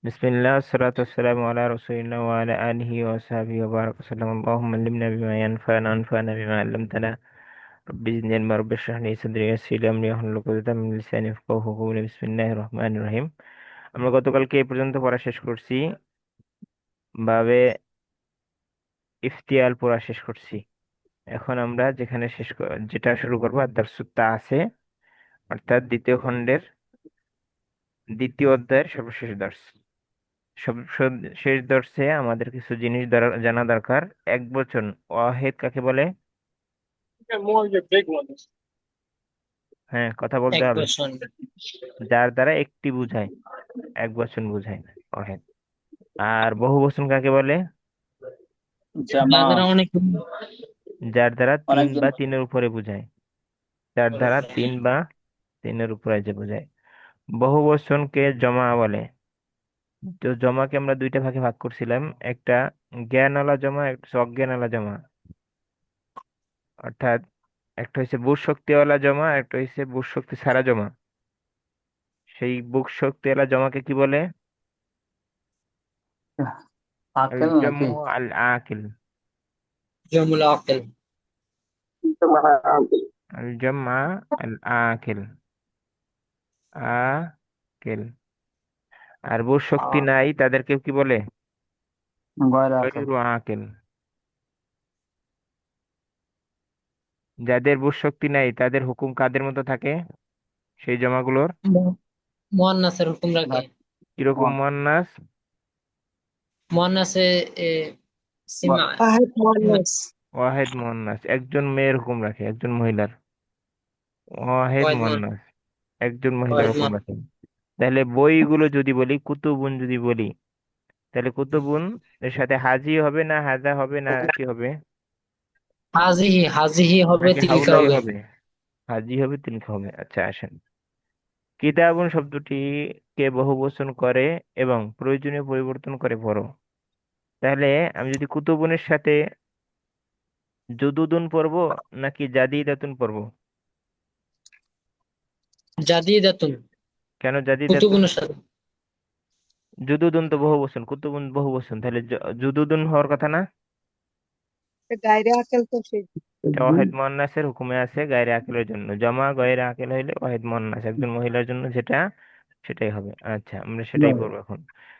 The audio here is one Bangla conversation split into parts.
বিসমিল্লাহ আসসালাতু ওয়াসসালামু আলা রাসূলিল্লাহ ওয়া আলা আলিহি ওয়া সাহবিহি ওয়া বারাকা সাল্লাম। আল্লাহুম্মা আল্লিমনা বিমা ইয়ানফা'না ওয়ানফা'না বিমা 'allamtana। রব্বি জিদনি ইলমা রাব্বি ইশরাহ লি সাদরি ওয়াইসির লি আমরি ওয়াহলুল 'উকদাতাম মিন লিসানি ইয়াফকাহু কওলি। বিসমিল্লাহির রহমানির রহিম। আমরা গতকালকে এই পর্যন্ত পড়া শেষ করছি, বাবে ইফতিয়াল পড়া শেষ করছি। এখন আমরা যেটা শুরু করবো আদ-দারসুত আছে, অর্থাৎ দ্বিতীয় খণ্ডের দ্বিতীয় অধ্যায়ের সর্বশেষ দর্স। শেষ দর্শে আমাদের কিছু জিনিস জানা দরকার। এক বচন ওয়াহেদ কাকে বলে? হ্যাঁ, কথা বলতে এক হবে। বছর যার দ্বারা একটি বুঝায়, এক বচন বুঝায় না ওয়াহেদ। আর বহু বচন কাকে বলে? জামা যারা অনেক যার দ্বারা তিন অনেকজন। বা তিনের উপরে বুঝায়, যার দ্বারা তিন বা তিনের উপরে যে বুঝায়। বহু বচনকে জমা বলে। তো জমাকে আমরা দুইটা ভাগে ভাগ করছিলাম, একটা জ্ঞানওয়ালা জমা, একটা হচ্ছে অজ্ঞানওয়ালা জমা। অর্থাৎ একটা হচ্ছে বুঝ শক্তিওয়ালা জমা, একটা হচ্ছে বুঝ শক্তি ছাড়া জমা। সেই বুক শক্তিওয়ালা জমাকে কি বলে? আল আকেল নাকি? জামু আল আকিল। জমুল আকেল। আল জামা আল আকিল, আকিল। আর বুঝ শক্তি নাই তাদেরকে কি বলে? গয়রা আকেল। গয়রু আকিল। যাদের বুঝ শক্তি নাই তাদের হুকুম কাদের মতো থাকে সেই জমাগুলোর? মুয়ান্নাসের হুকুম রাখে। কিরকম মুয়ান্নাস? মুয়ান্নাসে এ, সিমা ফাহাদ সিমা মুয়ান্নাস। ওয়াহেদ মুয়ান্নাস, একজন মেয়ের হুকুম রাখে, একজন মহিলার। ওয়াহেদ ওয়াহিদ মুয়ান্নাস, একজন মহিলার ওয়াহিদ হুকুম রাখে। তাহলে বইগুলো যদি বলি, কুতুবুন যদি বলি, তাহলে কুতুবুন এর সাথে হাজি হবে না হাজা হবে না কি হবে? হাজিহি হাজিহি হবে, নাকি তিলকা হাউলাই হবে। হবে? হাজি হবে, তিলকা হবে। আচ্ছা, আসেন। কিতাবুন শব্দটিকে বহুবচন করে এবং প্রয়োজনীয় পরিবর্তন করে পড়ো। তাহলে আমি যদি কুতুবুনের সাথে জুদুদুন পড়বো নাকি জাদিদাতুন পড়বো? জাদিদাতুন। কেন জাদিদাতুন? কুতুবুনের সাথে। জুদুদুন তো বহুবচন, কুতুবুন বহুবচন, তাহলে জুদুদুন হওয়ার কথা না? গায়রে আকেল তো সেই। এটা ওয়াহিদ মুয়ান্নাসের হুকুমে আছে গায়রে আকিলের জন্য। জমা গায়রে আকিল হইলে ওয়াহিদ মুয়ান্নাস একজন মহিলার জন্য যেটা, সেটাই হবে। আচ্ছা, আমরা সেটাই করবো এখন।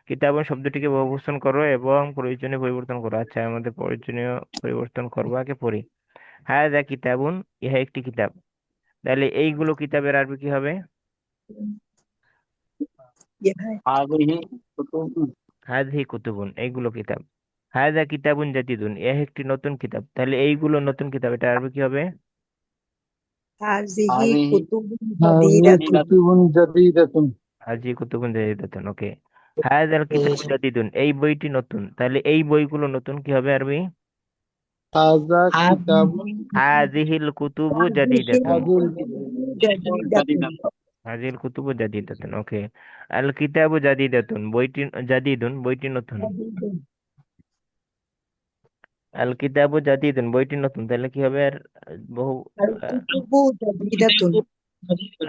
কিতাবুন শব্দটিকে বহুবচন করো এবং প্রয়োজনীয় পরিবর্তন করো। আচ্ছা, আমাদের প্রয়োজনীয় পরিবর্তন করবো, আগে পড়ি। হাযা কিতাবুন, ইহা একটি কিতাব। তাহলে এইগুলো কিতাবের আরবি কি হবে? ইহা হাযিহি কুতুবুন। হাযিহি কুতুবুন, এইগুলো কিতাব। হাযা কিতাবুন জাদিদুন, ইহা একটি নতুন কিতাব। তাহলে এইগুলো নতুন কিতাব, এটা আরবি কি হবে? হাযিহি হাযিহি কুতুবুন হাযিহি জাদীদাতুন। কুতুবুন জাদীদাতুন। হাজি কুতুবুন জাদিদাতুন, ওকে। হাযাল কিতাবু জাদিদুন, এই বইটি নতুন। তাহলে এই বইগুলো নতুন কি হবে আরবি? হাযা কিতাবুন। হাযিহিল কুতুবু হাযিহি জাদিদাতুন। কুতুবুন জাদীদাতুন। হাযিহিল কুতুবু জাদিদাতুন, ওকে। আল কিতাবু জাদিদাতুন, বইটি জাদিদুন, বইটি নতুন। আল কিতাবু জাদিদুন, বইটি নতুন, তাহলে কি হবে? আর বহু আল আহ, কুতুবু জাদীদাতুন।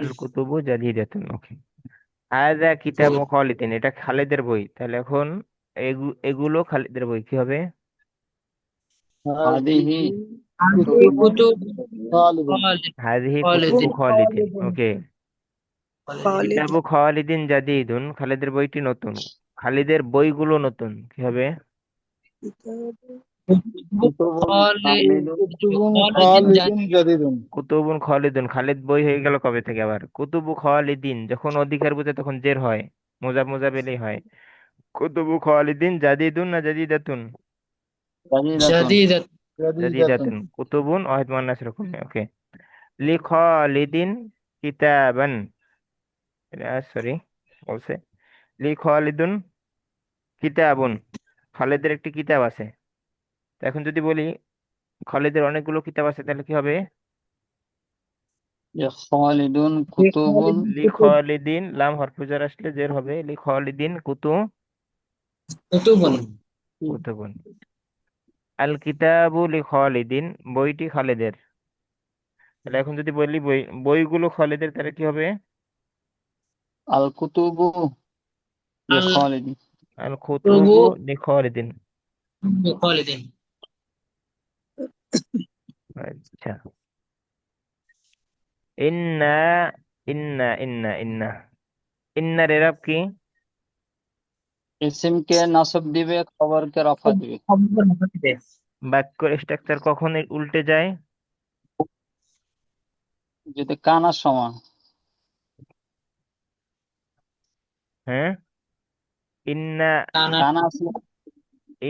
আল কুতুবু জাদিদাতুন, ওকে। হাযা কিতাবু খালিদিন, এটা খালিদের বই। তাহলে এখন এগুলো খালিদের বই কি হবে? হাযিহি হাযিহি কুতুবুন কুতুবুন খালিদুন। হাযিহি কুতুবু খালিদিন। খালিদিন, ওকে। কিতাবু খালিদিন। খালিদিন জাদিদুন, খালিদের বইটি নতুন। খালিদের বইগুলো নতুন কি হবে? কুতুবুন খালিদুন কুতুবুন খালিদিন খালিদুন জাদীদুন। কুতুবুন খালিদুন, খালিদ বই হয়ে গেল কবে থেকে আবার? কুতুবু খালিদিন যখন অধিকার বুঝে তখন জের হয়, মোজা মোজা বেলেই হয়। কুতুবু খালিদিন জাদিদুন না জাদিদাতুন? জাদীদাতুন। জাদিদাতুন। জাদীদাতুন। জাদিদাতুন। কুতুবুন ওয়াহিদ মুয়ান্নাস এরকম, ওকে। লি খালিদিন কিতাবান, সরি, বলছে লি খালিদুন কিতাবুন, খালিদের একটি কিতাব আছে। তো এখন যদি বলি খালিদের অনেকগুলো কিতাব আছে, তাহলে কি হবে? খালিদুন কুতুবুন। লি খালিদিন, লাম হরফে জার আসলে জের হবে। লি খালিদিন কুতুবুন। কুতুবুন। আল কিতাবু লি খালিদিন, বইটি খালিদের। তাহলে এখন যদি বলি বইগুলো খালিদের, তাহলে কি হবে? আল কুতুবু লি আল খালিদিন। আল কুতুবু কুতুবু লিখালিদিন। খালিদিন। আচ্ছা, ইন্না ইন্না ইন্নার এরাব কি? ইসিমকে নাসব দিবে, খবরকে রফা দিবে। বাক্যের স্ট্রাকচার কখন উল্টে যায়? যদি কানার সময় হ্যাঁ, ইন্না টানা কানা আসলে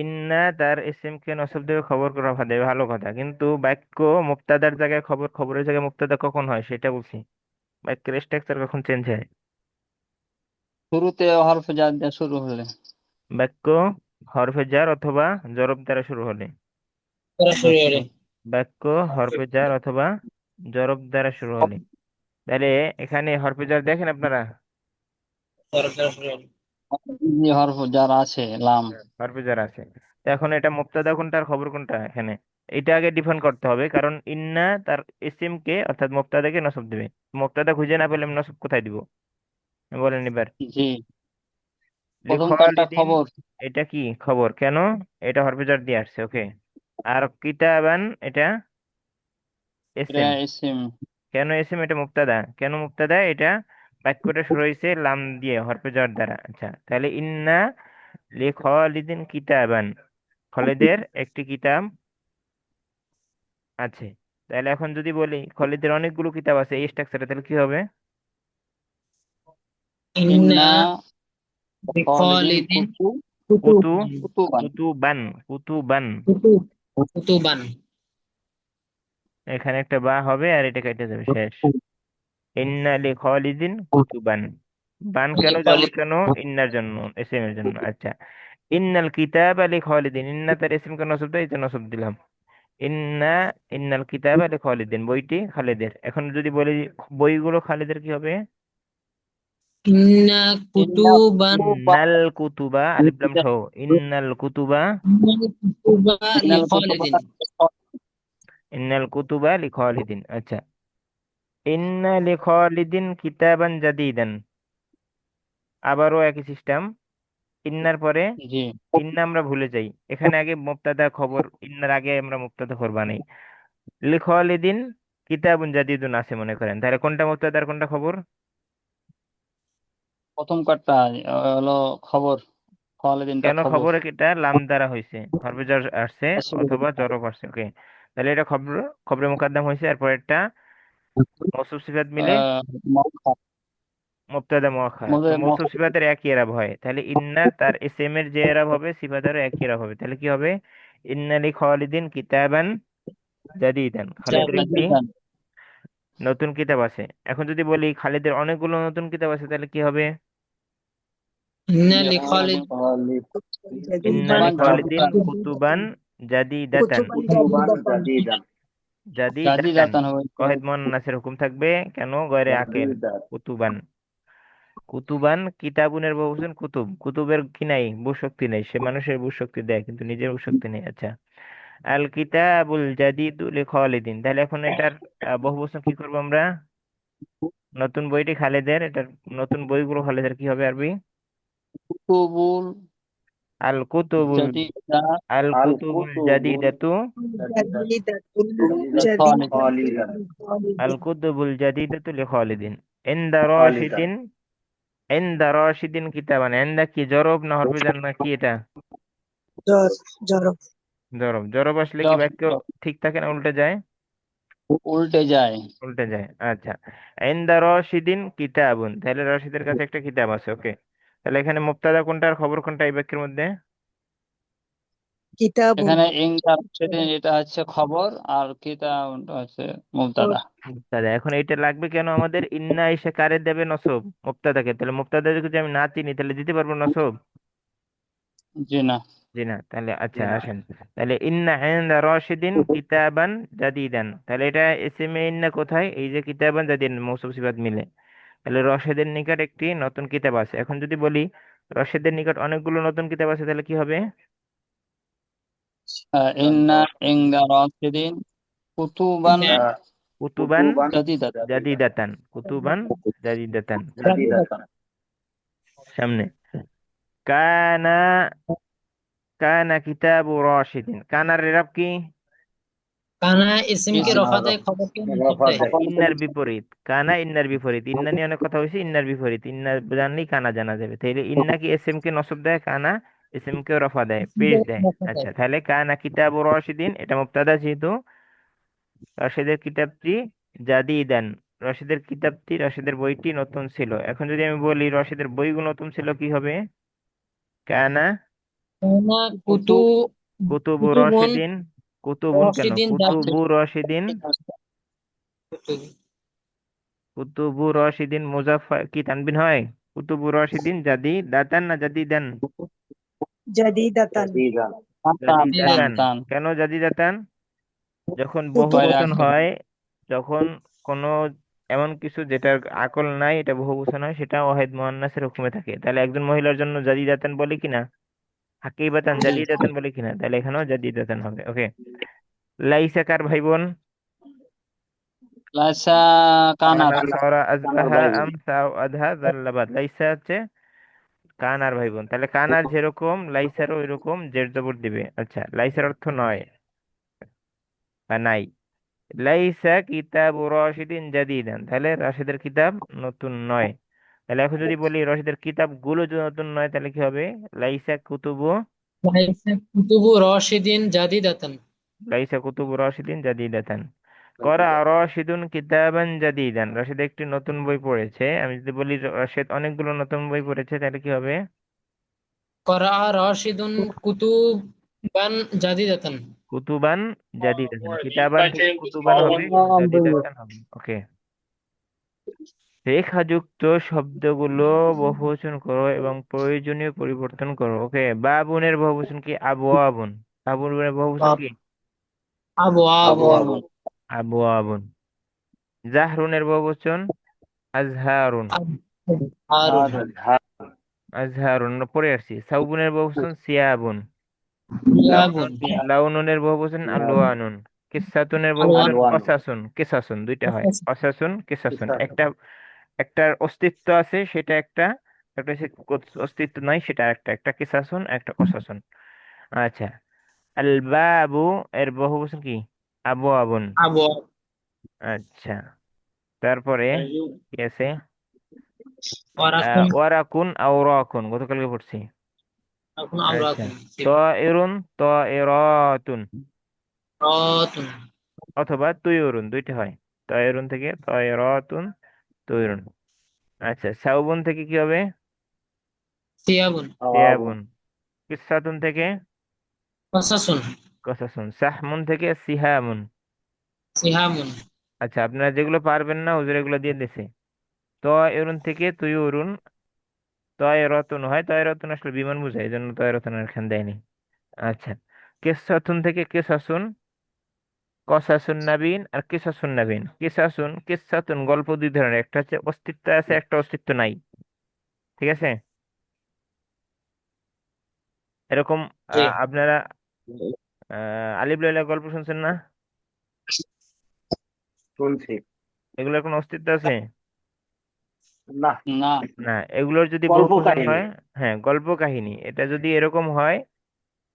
ইন্না তার ইসিমকে নসব দেবে, খবরকে রফা দেবে, ভালো কথা, কিন্তু বাক্য মুবতাদার জায়গায় খবর, খবরের জায়গায় মুবতাদা কখন হয় সেটা বলছি। বাক্যের স্ট্রাকচার কখন চেঞ্জ হয়? শুরুতে হরফ জার দিয়ে শুরু হলে। বাক্য হরফে জার অথবা জরব দ্বারা শুরু হলে। সরাসরি হলে। বাক্য হরফে জার অথবা জরব দ্বারা শুরু হলে। তাহলে এখানে হরফে জার দেখেন আপনারা, সরাসরি হলে। যে হরফ যার আছে লাম। হরফে জার আছে। তো এখন এটা মুবতাদা কোনটা আর খবর কোনটা এখানে, এটা আগে ডিফাইন করতে হবে, কারণ ইন্না তার ইসিম কে অর্থাৎ মুবতাদাকে নসব দিবে। মুবতাদা খুঁজে না পেলে আমি নসব কোথায় দিব বলেন এবার। জি, প্রথম কাজটা লিখালিদিন, খবর। এটা কি খবর, কেন? এটা হরফে জার দিয়ে আসছে, ওকে। আর কিতাবান, এটা এটা এসএম। ইসিম। কেন এসএম? এটা মুবতাদা, কেন মুবতাদা? এটা বাক্যটা শুরু হয়েছে লাম দিয়ে, হরফে জার দ্বারা। আচ্ছা, তাহলে ইন্না লিখালিদিন কিতাবান, খালিদের একটি কিতাব আছে। তাহলে এখন যদি বলি খালিদের অনেকগুলো কিতাব আছে এই স্ট্রাকচারে, তাহলে কি হবে? ইন্না ইন্না খালিদিন বিখালিদিন কুতুব কুতু কুতুবান। কুতুবান কুতুবান। কুতুব কুতুবান। এখানে একটা বা হবে আর এটা কেটে যাবে, শেষ। ইন্না লি খালিদিন কুতুবান। বান কেন, জবর কেন? ইন্নার জন্য, এসএম এর জন্য। আচ্ছা, ইন্নাল কিতাব লি খালিদিন, ইন্না তার এসএম কে নসব দেয়, এই জন্য নসব দিলাম। ইন্না ইন্নাল কিতাব লি খালিদিন, বইটি খালিদের। এখন যদি বলি বইগুলো খালিদের, কি হবে? ইন্না ইন্না কুতুবান। কুতুবান। ইন্নাল কুতুবা, আলিফ লাম সহ, ইন্নাল কুতুবা, ইন্নাল কুতুবা ইন্নাল লিখালিদিন। কুতুবান। ইন্নাল কুতুবা লি খালিদিন। আচ্ছা, ইন্না লি খালিদিন কিতাবান জাদিদান, আবারও একই সিস্টেম। ইন্নার পরে জি, ইন্না আমরা ভুলে যাই, এখানে আগে মুবতাদা খবর, ইন্নার আগে আমরা মুবতাদা খবর বানাই। লি খালিদিন কিতাবুন জাদিদুন আছে মনে করেন, তাহলে কোনটা মুবতাদা আর কোনটা খবর? প্রথম কাজটা হলো খবর। খালিদিনটা কেন খবর। খবর? এটা লাম দ্বারা হয়েছে, হরফে জার আসছে আসলে অথবা জরব আসছে, ওকে। তাহলে এটা খবর, খবরে মুকাদ্দাম হয়েছে, এরপর একটা মৌসুফ সিফাত মিলে আহ, মক্কা। মুবতাদা মুআখখার, তো মোদের মৌসুফ মক্কা। সিফাতের একই এরাব হয়, তাহলে ইন্না তার এসএম এর যে এরাব হবে সিফাতেরও একই এরাব হবে। তাহলে কি হবে? ইন্না লি খালিদিন কিতাবান জাদিদান, খালিদের একটি জাদিদান। নতুন কিতাব আছে। এখন যদি বলি খালিদের অনেকগুলো নতুন কিতাব আছে, তাহলে কি হবে? ইন্না লিখালিদ ইন্না লি কুতুবান খালিদিন জাদিদান। কুতুবান জাদিদাতান, কুতুবান জাদিদাতান জাদিদাতান। জাদিদাতান হবে। ওয়াহিদ মুআন্নাসের হুকুম থাকবে, কেন? গয়রে আকেল। কুতুবান, কুতুবান কিতাবুনের বহুবচন কুতুব, কুতুবের কি নাই? বুশক্তি নেই, সে মানুষের বুশক্তি দেয় কিন্তু নিজের বুশক্তি নেই। আচ্ছা, আল কিতাবুল জাদিদু লি খালিদিন, তাহলে এখন এটার বহুবচন কি করবো আমরা? নতুন বইটি খালেদের, এটার নতুন বইগুলো খালেদের, কি হবে আরবি? কুতুবুল আল কুতুবুল, জাদিদা আল কুতুবুল জাদিদাতু, জাদিদাতুন খালিদিন। জাদিদাতুন আল খালিদিন কুতুবুল জাদিদাতু লি খালিদিন। ইনদা রাশিদিন, ইনদা রাশিদিন কিতাবান, ইনদা কি জরব না হরফে জার না কি এটা? জর জর জরব, জরব আসলে কি জব বাক্য ঠিক থাকে না উল্টে যায়? উল্টে যায়। উল্টে যায়। আচ্ছা, ইনদা রশিদিন কিতাবুন, তাহলে রশিদের কাছে একটা কিতাব আছে, ওকে। তাহলে এখানে মুবতাদা কোনটা আর খবর কোনটা এই বাক্যের মধ্যে? কিতাবুন এখানে ইংকার সেদিন এটা হচ্ছে খবর, আর কিতাবটা হচ্ছে মুবতাদা। মুবতাদা। এখন এইটা লাগবে কেন আমাদের? ইন্না এসে কারে দেবে? নসব, মুবতাদাকে। তাহলে মুবতাদা যদি আমি না চিনি তাহলে দিতে পারবো নসব? জি না। জি না। তাহলে আচ্ছা আসেন, তাহলে ইন্না ইনদা রশিদিন কিতাবান জাদিদান, তাহলে এটা এসএম এ ইন্না কোথায়? এই যে কিতাবান জাদিদান, মৌসুফ সিফাত মিলে। তাহলে রশেদের নিকট একটি নতুন কিতাব আছে। এখন যদি বলি রশেদের নিকট অনেকগুলো নতুন কিতাব আছে, তাহলে কি হবে? ইন্না ইংদার সেদিন কুতুবান ইন্না কুতুবান জাদিদাত। জাদিদাতান, কুতুবান জাদিদাতান। জাদিদাতুন সামনে, কানা কানা কিতাবু রাশিদিন, কানার এরাব কি? কানা ইসমকে ইস- রফা দেয়, খবরকে নসব দেয়। ইন্নার বিপরীত, কানা ইন্নার বিপরীত, ইন্না নিয়ে অনেক কথা হয়েছে, ইন্নার বিপরীত, ইন্না জানলেই কানা জানা যাবে। তাইলে ইন্না কি এস এম কে নসব দেয়, কানা এস এম কে রফা দেয়, ইসমকে পেশ দেয়। রফা আচ্ছা, দেয়। তাহলে কানা কিতাবু রাশিদিন এটা মুবতাদা, যেহেতু রশিদের কিতাবটি জাদিদান, রশিদের কিতাবটি, রশিদের বইটি নতুন ছিল। এখন যদি আমি বলি রশিদের বইগুলো নতুন ছিল, কি হবে? কানা কানা কুতুবু কুতুবুন রশিদিন, কুতুবুন কেন, রশিদিন কুতুবু রশিদিন, কুতুব কুতুবু রশিদিন মুজাফফর কি তানবিন হয়? কুতুবু রশিদিন জাদি দাতান না জাদি দান? جديدة জাদি টান টান দাতান। টান কেন জাদি দাতান? যখন বহু كتب বাইরে বচন আসেন। হয়, যখন কোনো এমন কিছু যেটার আকল নাই, এটা বহু বচন হয়, সেটা ওয়াহিদ মুআন্নাসের হুকুমে থাকে। তাহলে একজন মহিলার জন্য জাদি দাতান বলে কিনা, হাকিবাতান জি। জাদি দাতান বলে কিনা, তাহলে এখানেও জাদি দাতান হবে। ওকে। লাইসা কার ভাই বোন? লাইসা কানার। কানা সারা আজবাহা আমসা আধা জাল্লাবাদ, লাইসা হচ্ছে কানার ভাই বোন। তাহলে কানার যেরকম লাইসারও এরকম জের জবর দিবে। আচ্ছা, লাইসার অর্থ নয় বা নাই। লাইসা কিতাবু রাশিদিন জাদিদান, তাহলে রাশিদের কিতাব নতুন নয়। তাহলে এখন যদি বলি রশিদের কিতাব গুলো যদি নতুন নয়, তাহলে কি হবে? লাইসা কুতুবু, লাইসা কুতুবু রশিদিন জাদিদাতান। লাইসা কুতুবু রাশিদিন জাদিদাতান। করা রশিদুন কিতাবান জাদিদান, রশিদ একটি নতুন বই পড়েছে। আমি যদি বলি রশিদ অনেকগুলো নতুন বই পড়েছে, তাহলে কি হবে? করা রশিদুন কুতুবান জাদিদাতান। কুতুবান জাদিদাতান, কিতাবান থেকে কুতুবান হবে, জাদিদাতান হবে। ওকে। রেখাযুক্ত শব্দগুলো বহুবচন করো এবং প্রয়োজনীয় পরিবর্তন করো। ওকে। বাবুনের বহুবচন কি? আবওয়াবুন। বাবুনের বহুবচন কি? আবু আবু আবওয়াবুন। আবওয়াবুন। জাহরুনের বহুবচন আজহারুন। হারুন। হারুন। আজহারুন আমরা পড়ে আসছি। সাউবুনের বহুবচন সিয়াবুন। ইয়াবুন। লাউনুনের বহুবচন আলওয়ানুন। কিসাতুনের আলওয়ান। বহুবচন কসাসুন, কিসাসুন দুইটা হয়, কসাসুন কিসাসুন। একটা একটার অস্তিত্ব আছে, সেটা একটা, একটা হচ্ছে অস্তিত্ব নাই, সেটা একটা, একটা কিসাসুন একটা কসাসুন। আচ্ছা, আল বাবু এর বহুবচন কি? আবু আবুন। আবু আচ্ছা, তারপরে কি আছে? ওয়ারাকুন। ওয়ারাকুন আওরাকুন, গতকালকে পড়ছি। এখন আচ্ছা, আওরাকুন। তায়রুন তায়রাতুন, রাতুন। অথবা তুয়ুরুন, দুইটা হয়। তায়রুন থেকে তায়রাতুন, তুয়ুরুন। আচ্ছা, সাউবুন থেকে কি হবে? সিয়াবুন। সিয়াবুন। কিসাতুন থেকে কসাসুন। কসাসুন। সাহমুন থেকে সিহামুন। সিহামুন। আচ্ছা, আপনারা যেগুলো পারবেন না হুজুর এগুলো দিয়ে দিছে। এরুন থেকে তুয়ুরুন, তয়রতুন হয়, তয়রতুন আসলে বিমান বুঝায়, এই জন্য তয়রতুন এখানে দেয়নি। আচ্ছা, কিসাতুন থেকে কিসাসুন, কসাসুন নাবিন আর কিসাসুন নাবিন। কিসাসুন কিসাতুন গল্প দুই ধরনের, একটা হচ্ছে অস্তিত্ব আছে, একটা অস্তিত্ব নাই। ঠিক আছে? এরকম জি। আপনারা আলিফ লায়লা গল্প শুনছেন না? এগুলোর কোনো অস্তিত্ব আছে? না। না। এগুলোর যদি বহুবচন হয়, হ্যাঁ গল্প কাহিনী, এটা যদি এরকম হয়,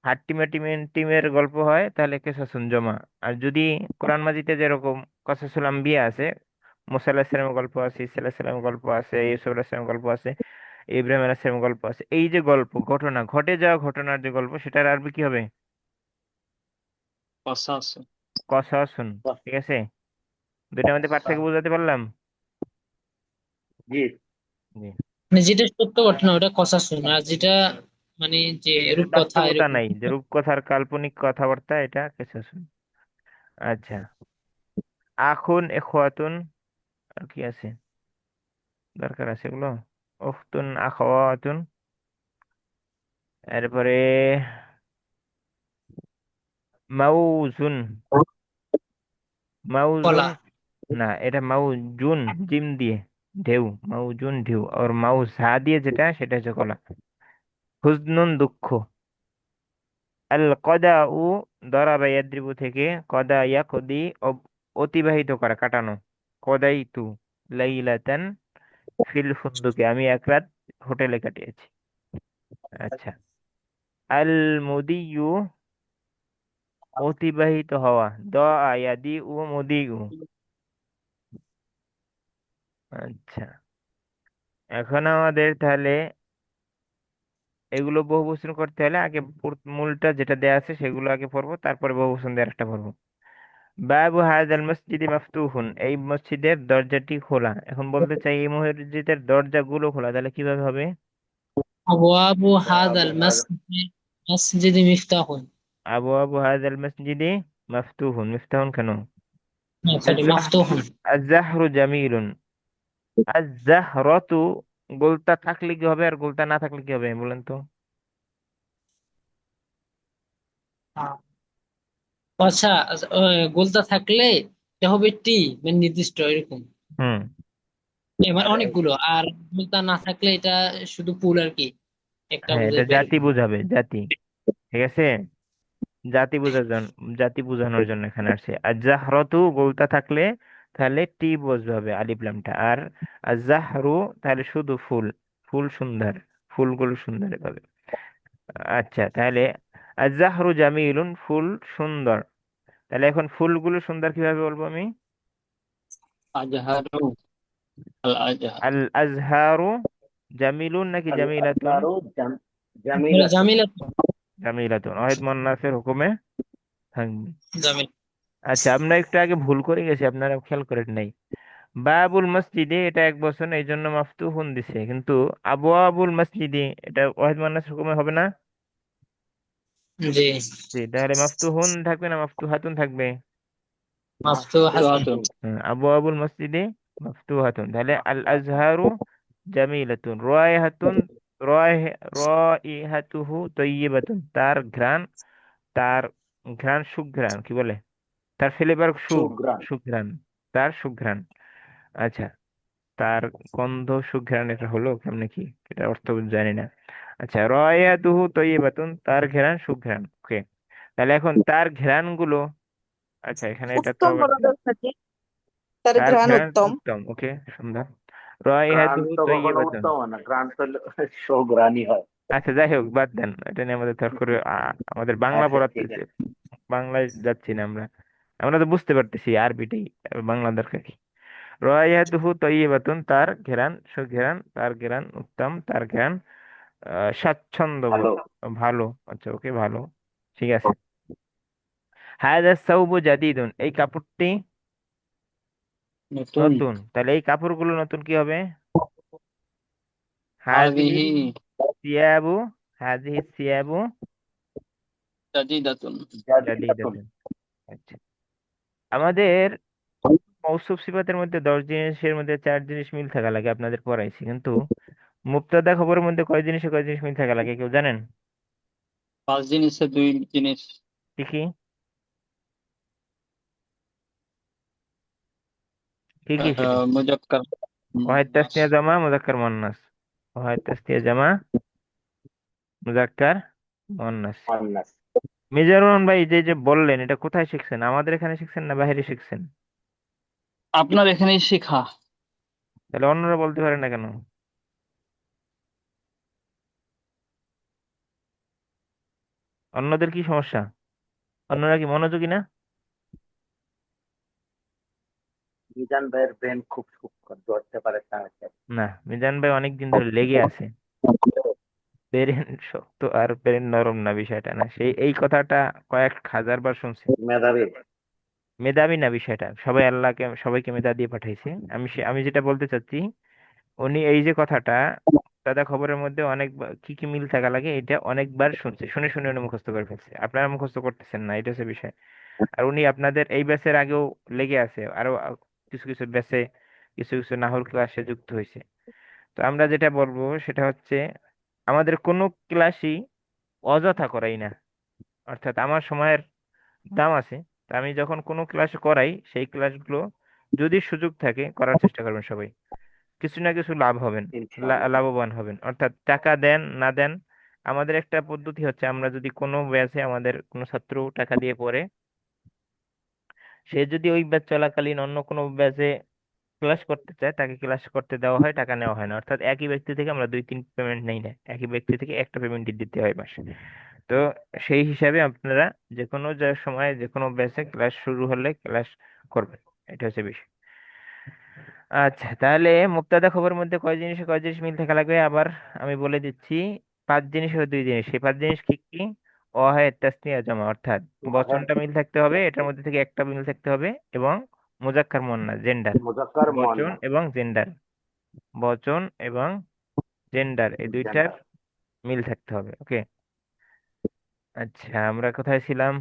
হাট্টিমা টিমের টিমের গল্প হয়, তাহলে কেসাসুন জমা। আর যদি কোরআন মাজিদে যেরকম কসাসুল আম্বিয়া আছে, মুসা আলাহিস সালামের গল্প আছে, ঈসা আলাহিস সালামের গল্প আছে, ইউসুফ আলাহিস সালামের গল্প আছে, ইব্রাহিম আলাহিস সালামের গল্প আছে, এই যে গল্প ঘটনা ঘটে যাওয়া ঘটনার যে গল্প, সেটার আরবি কি হবে? কসাস। কসাসুন। ঠিক আছে? দুইটার মধ্যে পার্থক্য বোঝাতে পারলাম? জি। মানে যেটা সত্য ঘটনা ওটা কসাসুন, আর যেটা মানে যে যেটার রূপকথা বাস্তবতা এরকম। নাই, যে রূপকথার কাল্পনিক কথাবার্তা, এটা কেসাসুন। আচ্ছা, আখুন এখওয়াতুন, আর কি আছে দরকার আছে এগুলো? উখতুন আখাওয়াতুন, এরপরে মাউজুন, মাউজুন কলা। না, এটা মাউজুন জিম দিয়ে, ঢেউ, মাউজুন ঢেউ। আর মাউজ হা দিয়ে যেটা, সেটা হচ্ছে কলা। হুজনুন দুঃখ। আল কদা উ দরাবা ইয়াদ্রিবু থেকে কদা ইয়াকদি, অতিবাহিত করা, কাটানো। কদাই তু লাইলাতান ফিল ফুন্দুকে, আমি এক রাত হোটেলে কাটিয়েছি। আচ্ছা, আল মুদিয়ু অতিবাহিত হওয়া, দ আয়াদি ও মুদিয়ু। আচ্ছা, এখন আমাদের তাহলে এগুলো বহুবচন করতে হলে আগে মূলটা যেটা দেয়া আছে সেগুলো আগে পড়বো, তারপরে বহুবচন দিয়ে একটা পড়বো। বাবু হাজাল মসজিদি মাফতুহুন, এই মসজিদের দরজাটি খোলা। এখন বলতে চাই এই মসজিদের দরজাগুলো খোলা, তাহলে কিভাবে হবে? আবওয়াবু হাযাল মাসজিদি মিফতাহুন। আবু আবু হাজাল মসজিদি মাফতুহুন, মিফতাহুন কেন? সরি, মাফতুহুন। আজ-জাহরু জামিলুন, আজ-জাহরাতু গোলতা থাকলে কি হবে আর গোলতা না থাকলে কি হবে বলেন তো? আচ্ছা, গোলতা থাকলে এটা হবে টি, মানে নির্দিষ্ট এরকম। হুম। এবার অনেকগুলো, আর গোলতা না থাকলে এটা শুধু পুল আর কি, একটা হ্যাঁ, এটা বুঝাইবে জাতি এরকম। বোঝাবে, জাতি। ঠিক আছে, জাতি বোঝার জন্য, জাতি বোঝানোর জন্য এখানে আসছে। আর জাহরতু গোলতা থাকলে তাহলে টি বোঝাবে আলিফ লামটা, আর আর জাহরু তাহলে শুধু ফুল, ফুল সুন্দর, ফুলগুলো সুন্দর এভাবে। আচ্ছা, তাহলে আর জাহরু জামিলুন, ফুল সুন্দর। তাহলে এখন ফুলগুলো সুন্দর কিভাবে বলবো আমি? আজহারু, আল আজহার। আল আজহারু জামিলুন নাকি জামিলাতুন? জামিলা। জামিলাতুন, ওয়াহিদ মুন্নাসের হুকুমে থাকবে। জামিল। আচ্ছা, আমরা একটু আগে ভুল করে গেছি, আপনারা খেয়াল করেন নাই। বাবুল মসজিদে এটা এক বছর, এই জন্য মাফতুহুন দিছে, কিন্তু আবওয়াবুল মসজিদে এটা ওয়াহিদ মুন্নাস হুকুমে হবে না। জি। জি, তাহলে মাফতুহুন থাকবে না মাফতুহাতুন থাকবে? মাফতুহাতুন। সুহাতুন। আবওয়াবুল মসজিদে মাফতুহাতুন, তাহলে আল আজহারু জামিলাতুন, রায়হাতুন, রাইহাতুহু তৈয়িবাতুন, তার ঘ্রাণ সুঘ্রাণ, কি বলে, তার ফ্লেভার সুঘ্রাণ, তার সুঘ্রাণ। আচ্ছা, তার গন্ধ সুঘ্রাণ, এটা হলো কেমনে কি, এটা অর্থ জানি না। আচ্ছা, রায়াতুহু তৈয়িবাতুন, তার ঘ্রাণ সুঘ্রাণ, ওকে। তাহলে এখন তার ঘ্রাণ গুলো, আচ্ছা এখানে এটা তো উত্তম আবার বড়দের থাকে তার তার ঘ্রাণ ঘ্রাণ উত্তম। উত্তম, ওকে, সুন্দর। রায়াতুহু তৈয়িবাতুন। আচ্ছা, যাই হোক, বাদ দেন, এটা নিয়ে আমাদের তর্ক আমাদের বাংলা পড়াতে বাংলায় যাচ্ছি না আমরা, আমরা তো বুঝতে পারতেছি আরবিটাই, বাংলা দরকার কি? রায়াতুহু তৈয়িবাতুন, তার ঘেরান সুঘেরান, তার ঘেরান উত্তম, তার ঘেরান স্বাচ্ছন্দ্যবোধ, ভালো। আচ্ছা, ওকে, ভালো, ঠিক আছে। হায়দা সাউবু জাদিদুন, এই কাপড়টি নতুন। নতুন, তাহলে এই কাপড়গুলো নতুন কি হবে? হাযিহি হাযিহি সিয়াবু, হাযিহি সিয়াবু জাদিদাতুন। জাদিদাতুন। আচ্ছা, আমাদের মৌসুফ সিফাতের মধ্যে 10 জিনিসের মধ্যে 4 জিনিস মিল থাকা লাগে, আপনাদের পড়াইছি, কিন্তু মুবতাদা খবরের মধ্যে কয় জিনিস মিল থাকা লাগে কেউ জানেন? 5 জিনিসে 2 জিনিস। কি কি? কি কি সেটা? মুজাক্কার ওয়াহিদ মুন্নাস। তাসনিয়া জামা মুজাক্কার মুন্নাস, ওয়াহিদ তাসনিয়া জামা মুজাক্কার মুন্নাস। মিজানুর রহমান ভাই, যে যে বললেন, এটা কোথায় শিখছেন? আমাদের এখানে শিখছেন না বাইরে শিখছেন? আপনার এখানেই শেখা। তাহলে অন্যরা বলতে পারে না কেন? অন্যদের কি সমস্যা? অন্যরা কি মনোযোগী না? না, মিজান ভাই অনেকদিন ধরে লেগে আছে, ব্রেন শক্ত আর ব্রেন নরম না, বিষয়টা না, সেই এই কথাটা কয়েক হাজার বার শুনছি। মেধাবী না বিষয়টা, সবাই আল্লাহকে সবাইকে মেধা দিয়ে পাঠাইছে। আমি যেটা বলতে চাচ্ছি, উনি এই যে কথাটা দাদা খবরের মধ্যে অনেক কি কি মিল থাকা লাগে, এটা অনেকবার শুনছে, শুনে শুনে উনি মুখস্থ করে ফেলছে, আপনারা মুখস্থ করতেছেন না, এটা হচ্ছে বিষয়। আর উনি আপনাদের এই ব্যাচের আগেও লেগে আছে, আরো কিছু কিছু ব্যাচে কিছু কিছু নাহর ক্লাসে যুক্ত হয়েছে। তো আমরা যেটা বলবো সেটা হচ্ছে, আমাদের কোনো ক্লাসই অযথা করাই না, অর্থাৎ আমার সময়ের দাম আছে। তা আমি যখন কোনো ক্লাস করাই, সেই ক্লাসগুলো যদি সুযোগ থাকে করার চেষ্টা করবেন সবাই, কিছু না কিছু লাভ হবেন, লাভবান হবেন, অর্থাৎ টাকা দেন না দেন। আমাদের একটা পদ্ধতি হচ্ছে, আমরা যদি কোনো ব্যাচে আমাদের কোনো ছাত্র টাকা দিয়ে পড়ে, সে যদি ওই ব্যাচ চলাকালীন অন্য কোনো ব্যাচে ক্লাস করতে চায় তাকে ক্লাস করতে দেওয়া হয়, টাকা নেওয়া হয় না। অর্থাৎ একই ব্যক্তি থেকে আমরা দুই তিন পেমেন্ট নেই না, একই ব্যক্তি থেকে একটা পেমেন্ট দিতে হয় মাসে। তো সেই হিসাবে আপনারা যে কোনো সময় যে কোনো ব্যাচে ক্লাস শুরু হলে ক্লাস করবেন, এটা হচ্ছে বিষয়। আচ্ছা, তাহলে মুক্তাদা খবরের মধ্যে কয় জিনিস মিল থাকা লাগবে আবার আমি বলে দিচ্ছি। 5 জিনিস ও 2 জিনিস। সেই 5 জিনিস কি কি? ওয়াহেদ, তাসনিয়া, জমা, অর্থাৎ বচনটা মিল থাকতে হবে, এটার মধ্যে থেকে একটা মিল থাকতে হবে, এবং মুজাক্কার মুয়ান্নাস জেন্ডার, মুজাক্কার বচন মুয়ান্নাস এবং জেন্ডার, বচন এবং জেন্ডার এই দুইটার জেন্ডার। মিল থাকতে হবে। ওকে, আচ্ছা আমরা কোথায় ছিলাম?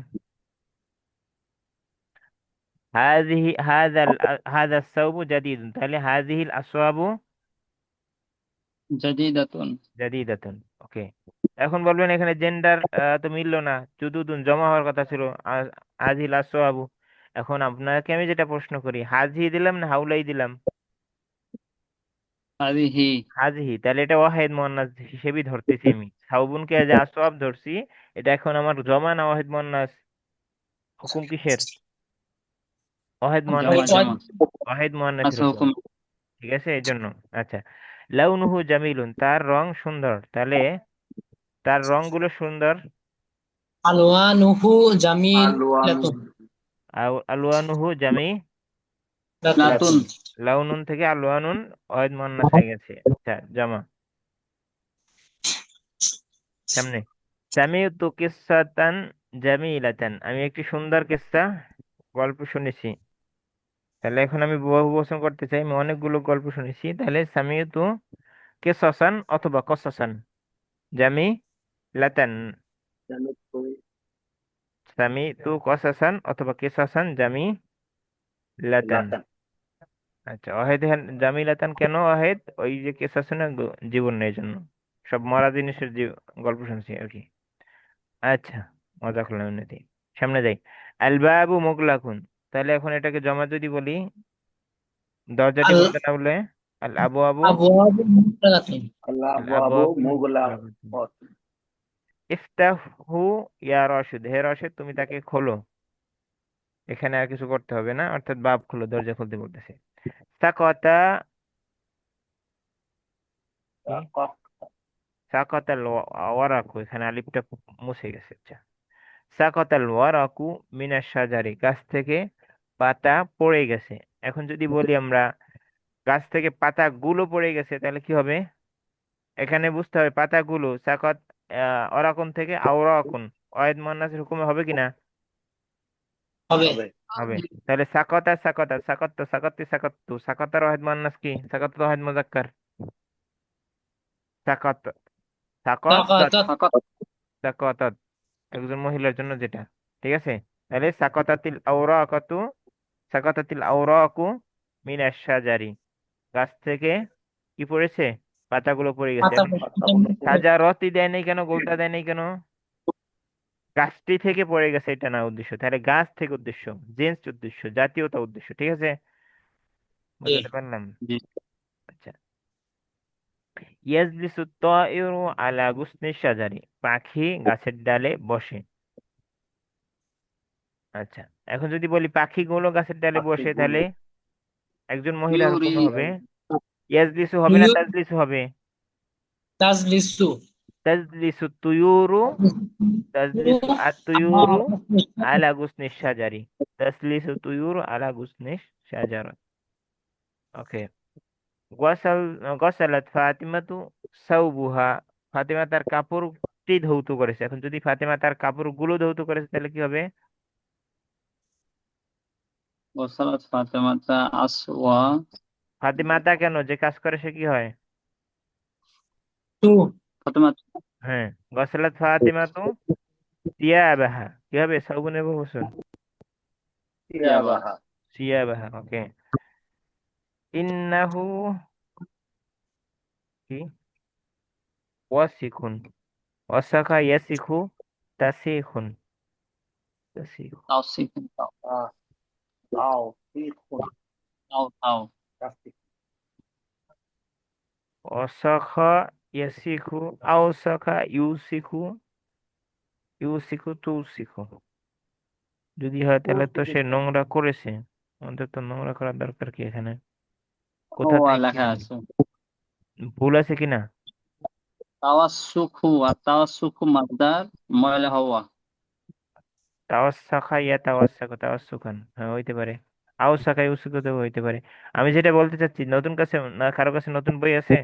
হাযা الثوب جديد, তাহলে হাযিহিল আসওয়াবু জাদিদাতুন। জাদিদাতুন। ওকে, এখন বলবেন এখানে জেন্ডার তো মিললো না, জুদুদুন জমা হওয়ার কথা ছিল, হাযিহিল আসওয়াবু। এখন আপনাকে আমি যেটা প্রশ্ন করি, হাযিহি দিলাম না হাউলাই দিলাম? হাদিহি। হাযিহি, তাহলে এটা ওয়াহিদ মুয়ান্নাস হিসেবেই ধরতেছি আমি। সাউবুনকে যে আসওয়াব ধরছি, এটা এখন আমার জমা না ওয়াহিদ মুয়ান্নাস? হুকুম কিসের? ওয়াহিদ জমা মুয়ান্নাসের জমা। হুকুম, ওয়াহিদ মুয়ান্নাসের আচ্ছা, হুকুম। হুকুম। ঠিক আছে, এই জন্য। আচ্ছা, লাউনুহু জামিলুন, তার রং সুন্দর, তাহলে তার রংগুলো সুন্দর। আলওয়ানুহু আলওয়ানু জামিলাতুন। আলওয়ানুহু জামি লাতুন। লাতুন, লাউনুন থেকে আলওয়ানুন ওয়াহিদ মুয়ান্নাস হয়ে গেছে। আচ্ছা, জামা। সামনে, সামিউতু কিসসাতান জামিলাতান, আমি একটি সুন্দর কিসসা গল্প শুনেছি। তাহলে এখন আমি বহু বচন করতে চাই, আমি অনেকগুলো গল্প শুনেছি, তাহলে সামিউতু কিসসাসান অথবা কসাসান জামি লাতান, সামিউতু কসাসান অথবা কিসাসান জামি লাতান। লাতান। আচ্ছা, অহেদ জামিলাতান কেন অহেদ? ওই যে কিসাসানের জীবন নেই জন্য, সব মরা জিনিসের গল্প শুনছি আর কি। আচ্ছা, মজা করলাম এমনিতে। সামনে যাই, আলবাবু মুগলাকুন, তাহলে এখন এটাকে জমা যদি বলি, দরজাটি আল বলতে না বলে আল আবু আবু, আবওয়াবু মুগলাকাতুন। আল্লাহ আল আবু আবু আবু আবু মুগলাক। মুগলাকুন। ইফতাহু ইয়া রশিদ, হে রশিদ তুমি তাকে খোলো। এখানে আর কিছু করতে হবে না, অর্থাৎ বাব খোলো, দরজা খুলতে বলতেছে। সাকাতা কি? সাকাতাল ওয়ারাকু, এখানে আলিফটা মুছে গেছে। আচ্ছা, সাকাতাল ওয়ারাকু মিনাশ শাজারি, গাছ থেকে পাতা পড়ে গেছে। এখন যদি বলি আমরা গাছ থেকে পাতাগুলো পড়ে গেছে, তাহলে কি হবে? এখানে বুঝতে হবে পাতাগুলো সাকাত অরাকুন থেকে আওরাকুন, ওয়াহিদ মুয়ান্নাসের হুকুমে হবে কিনা? হবে। হবে। হবে। তাহলে সাকাতা সাকাতা সাকাত্তু সাকাত্তি সাকাত্তু, সাকাতার ওয়াহিদ মুয়ান্নাস কি? সাকাত্তু ওয়াহিদ মুজাক্কার। সাকাত, সাকাতাত, সাকাতাত। ফাকাত। সাকাতাত একজন মহিলার জন্য যেটা। ঠিক আছে, তাহলে সাকাতাতিল আওরাকাতু, সাকাতাতিল আওরাকু মিনাশ শাজারি, গাছ থেকে কি পড়েছে? পাতাগুলো পড়ে গেছে। পাতা এখন পাতাগুলো সাজারতি দেয় নাই কেন, গোলটা দেয় নাই কেন? গাছটি থেকে পড়ে গেছে এটা না উদ্দেশ্য, তাহলে গাছ থেকে উদ্দেশ্য, জেন্স উদ্দেশ্য, জাতীয়তা উদ্দেশ্য। ঠিক আছে, জি। বুঝাতে পারলাম? জি। আচ্ছা, ইয়াজলিসু তায়রু আলা গুসনি শাজারি, পাখি গাছের ডালে বসে। আচ্ছা, এখন যদি বলি পাখিগুলো গাছের ডালে বসে, পাখিগুলো তাহলে একজন মহিলার ইউরি। হুকুমে হবে। ইয়াজলিসু হবে না ইউ তাজলিসু হবে? তাজলিসু। তাজলিসু তুয়ুরু, তাজলিসু আতুয়ুরু আলা গুসনি শাজারি, তাজলিসু তুয়ুরু আলা গুসনি শাজারা। ওকে, গোসাল গোসালাত ফাতিমাতু সাউবুহা, ফাতিমা তার কাপড়টি ধৌত করেছে। এখন যদি ফাতিমা তার কাপড়গুলো ধৌত করেছে, তাহলে কি হবে? ওসালাত ফাতেমাতা আসওয়া। ফাতিমাতা কেন, যে কাজ করে সে কি হয়? তু ফাতেমা। হ্যাঁ, গোসালাত ফাতিমাতু সিয়াবাহা, কি হবে? সাউবুনে বহুসুন ইয়াবা। ইয়াবাহা। সিয়াবাহা। ওকে, ইন্নাহু কি? ওয়াসিকুন, ওয়াসাকা ইয়াসিকু তাসিকুন, তাসিকু, তাওসিফ। আহ, তাও তিকুন। তাও তাও। তাসদিক। ওয়াসাকা ইয়াসিকু, আওসাকা ইউসিকু, ইউসিকু তুসিকু। যদি হয় তাহলে তো সে নোংরা করেছে, আমাদের তো নোংরা করার দরকার কি এখানে? হওয়া কোথাতে কি লেখা হবে? আছে। ভুল আছে কিনা? তাওয়াসসুখু আর তাওয়াসসুখু মাসদার, ময়লা হওয়া। তাওয়াসসাখা ইয়া তাওয়াসসাকু তাওয়াসসুখান, হ্যাঁ হইতে পারে। আউসাকা ইউসুকুতেও হইতে পারে। আমি যেটা বলতে চাচ্ছি, নতুন কাছে না কারো কাছে নতুন বই আছে?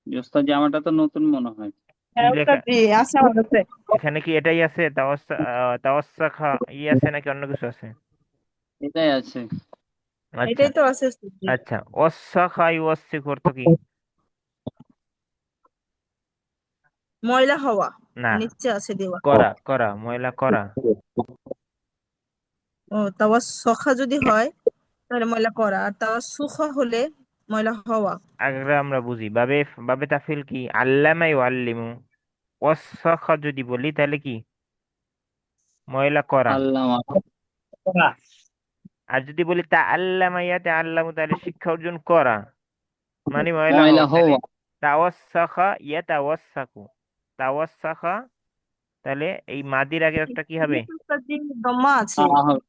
ওস্তাদ জি, আমারটা তো নতুন মনে হয়। কি হ্যাঁ লেখা? ওস্তাদ জি আছে আমার কাছে। এখানে কি এটাই আছে, তাওয়াসসাখা ই আছে নাকি অন্য কিছু আছে? এটাই আছে। আচ্ছা। এটাই তো আছে ওস্তাদ জি। আচ্ছা, ওয়াসসাখা ইউওয়াসসিকু অর্থ কি? ময়লা হওয়া, না, নিচে আছে দেওয়া। করা করা, ময়লা করা। ও তাওয়া সখা যদি হয় তাহলে ময়লা করা, আর তাওয়া সুখা হলে ময়লা হওয়া। আগে আমরা বুঝি বাবে, বাবে তাফিল কি আল্লামা ইউআল্লিমু। ওয়াসসাখা যদি বলি তাহলে কি ময়লা করা। আল্লাহ করা। আর যদি বলি তা আল্লামা ইয়া তা আল্লামু, তাহলে শিক্ষা অর্জন করা, মানে ময়লা ময়লা হওয়া। তাহলে হওয়া। তাওয়াসসাখা ইয়া তাওয়াসসাকু, তাওয়াসসাখা, তাহলে এই মাদির আগে একটা কি হবে? এখানে তো ওস্তাদ জি দম্মা আছে, তাহলে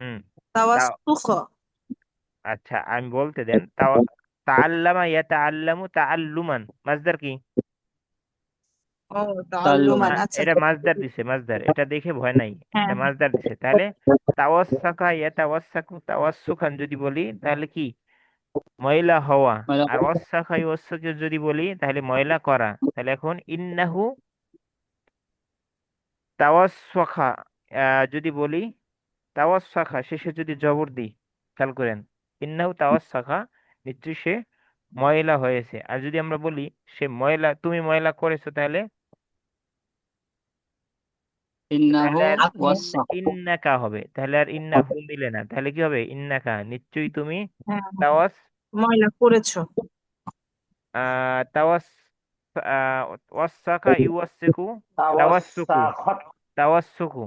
হুম। তাওয়া তা সুখা। আচ্ছা, আমি বলতে দেন। তাআল্লামা ইয়া তাআল্লামু তাআল্লুমান, মাসদার কি? ও তাল্লুম। তাআল্লুমান, আচ্ছা এটা আচ্ছা। মাসদার দিছে, মাসদার, এটা দেখে ভয় নাই। হ্যাঁ এটা হ্যাঁ। মাসদার দিছে, তাহলে তাওয়াসসাকা ইয়া তাওয়াসসাকু তাওয়াসসুখান যদি বলি তাহলে কি ময়লা হওয়া। ময়লা আর ওয়াসসাকা ইউওয়াসসাকু যদি বলি তাহলে ময়লা করা। তাহলে এখন ইন্নাহু তাওয়াসসাখা, যদি বলি তাওয়াসসাখা শেষে যদি জবর দিই, খেয়াল করেন, ইন্নাহু তাওয়াসসাখা, নিশ্চয়ই সে ময়লা হয়েছে। আর যদি আমরা বলি সে ময়লা, তুমি ময়লা করেছো, তাহলে ইন্নাহু তাহলে আর আপনি। ইন্নাকা হবে। তাহলে আর ইন্নাহু মিলে না, তাহলে কি হবে? ইন্নাকা, নিশ্চয়ই তুমি হ্যাঁ হ্যাঁ, তাওয়াস ময়লা করেছো। তাওয়াস ওয়াসাকা ইউওয়াসিকু তাওয়াসসুকু, তাওয়াসাখত। তাওয়াসসুকু,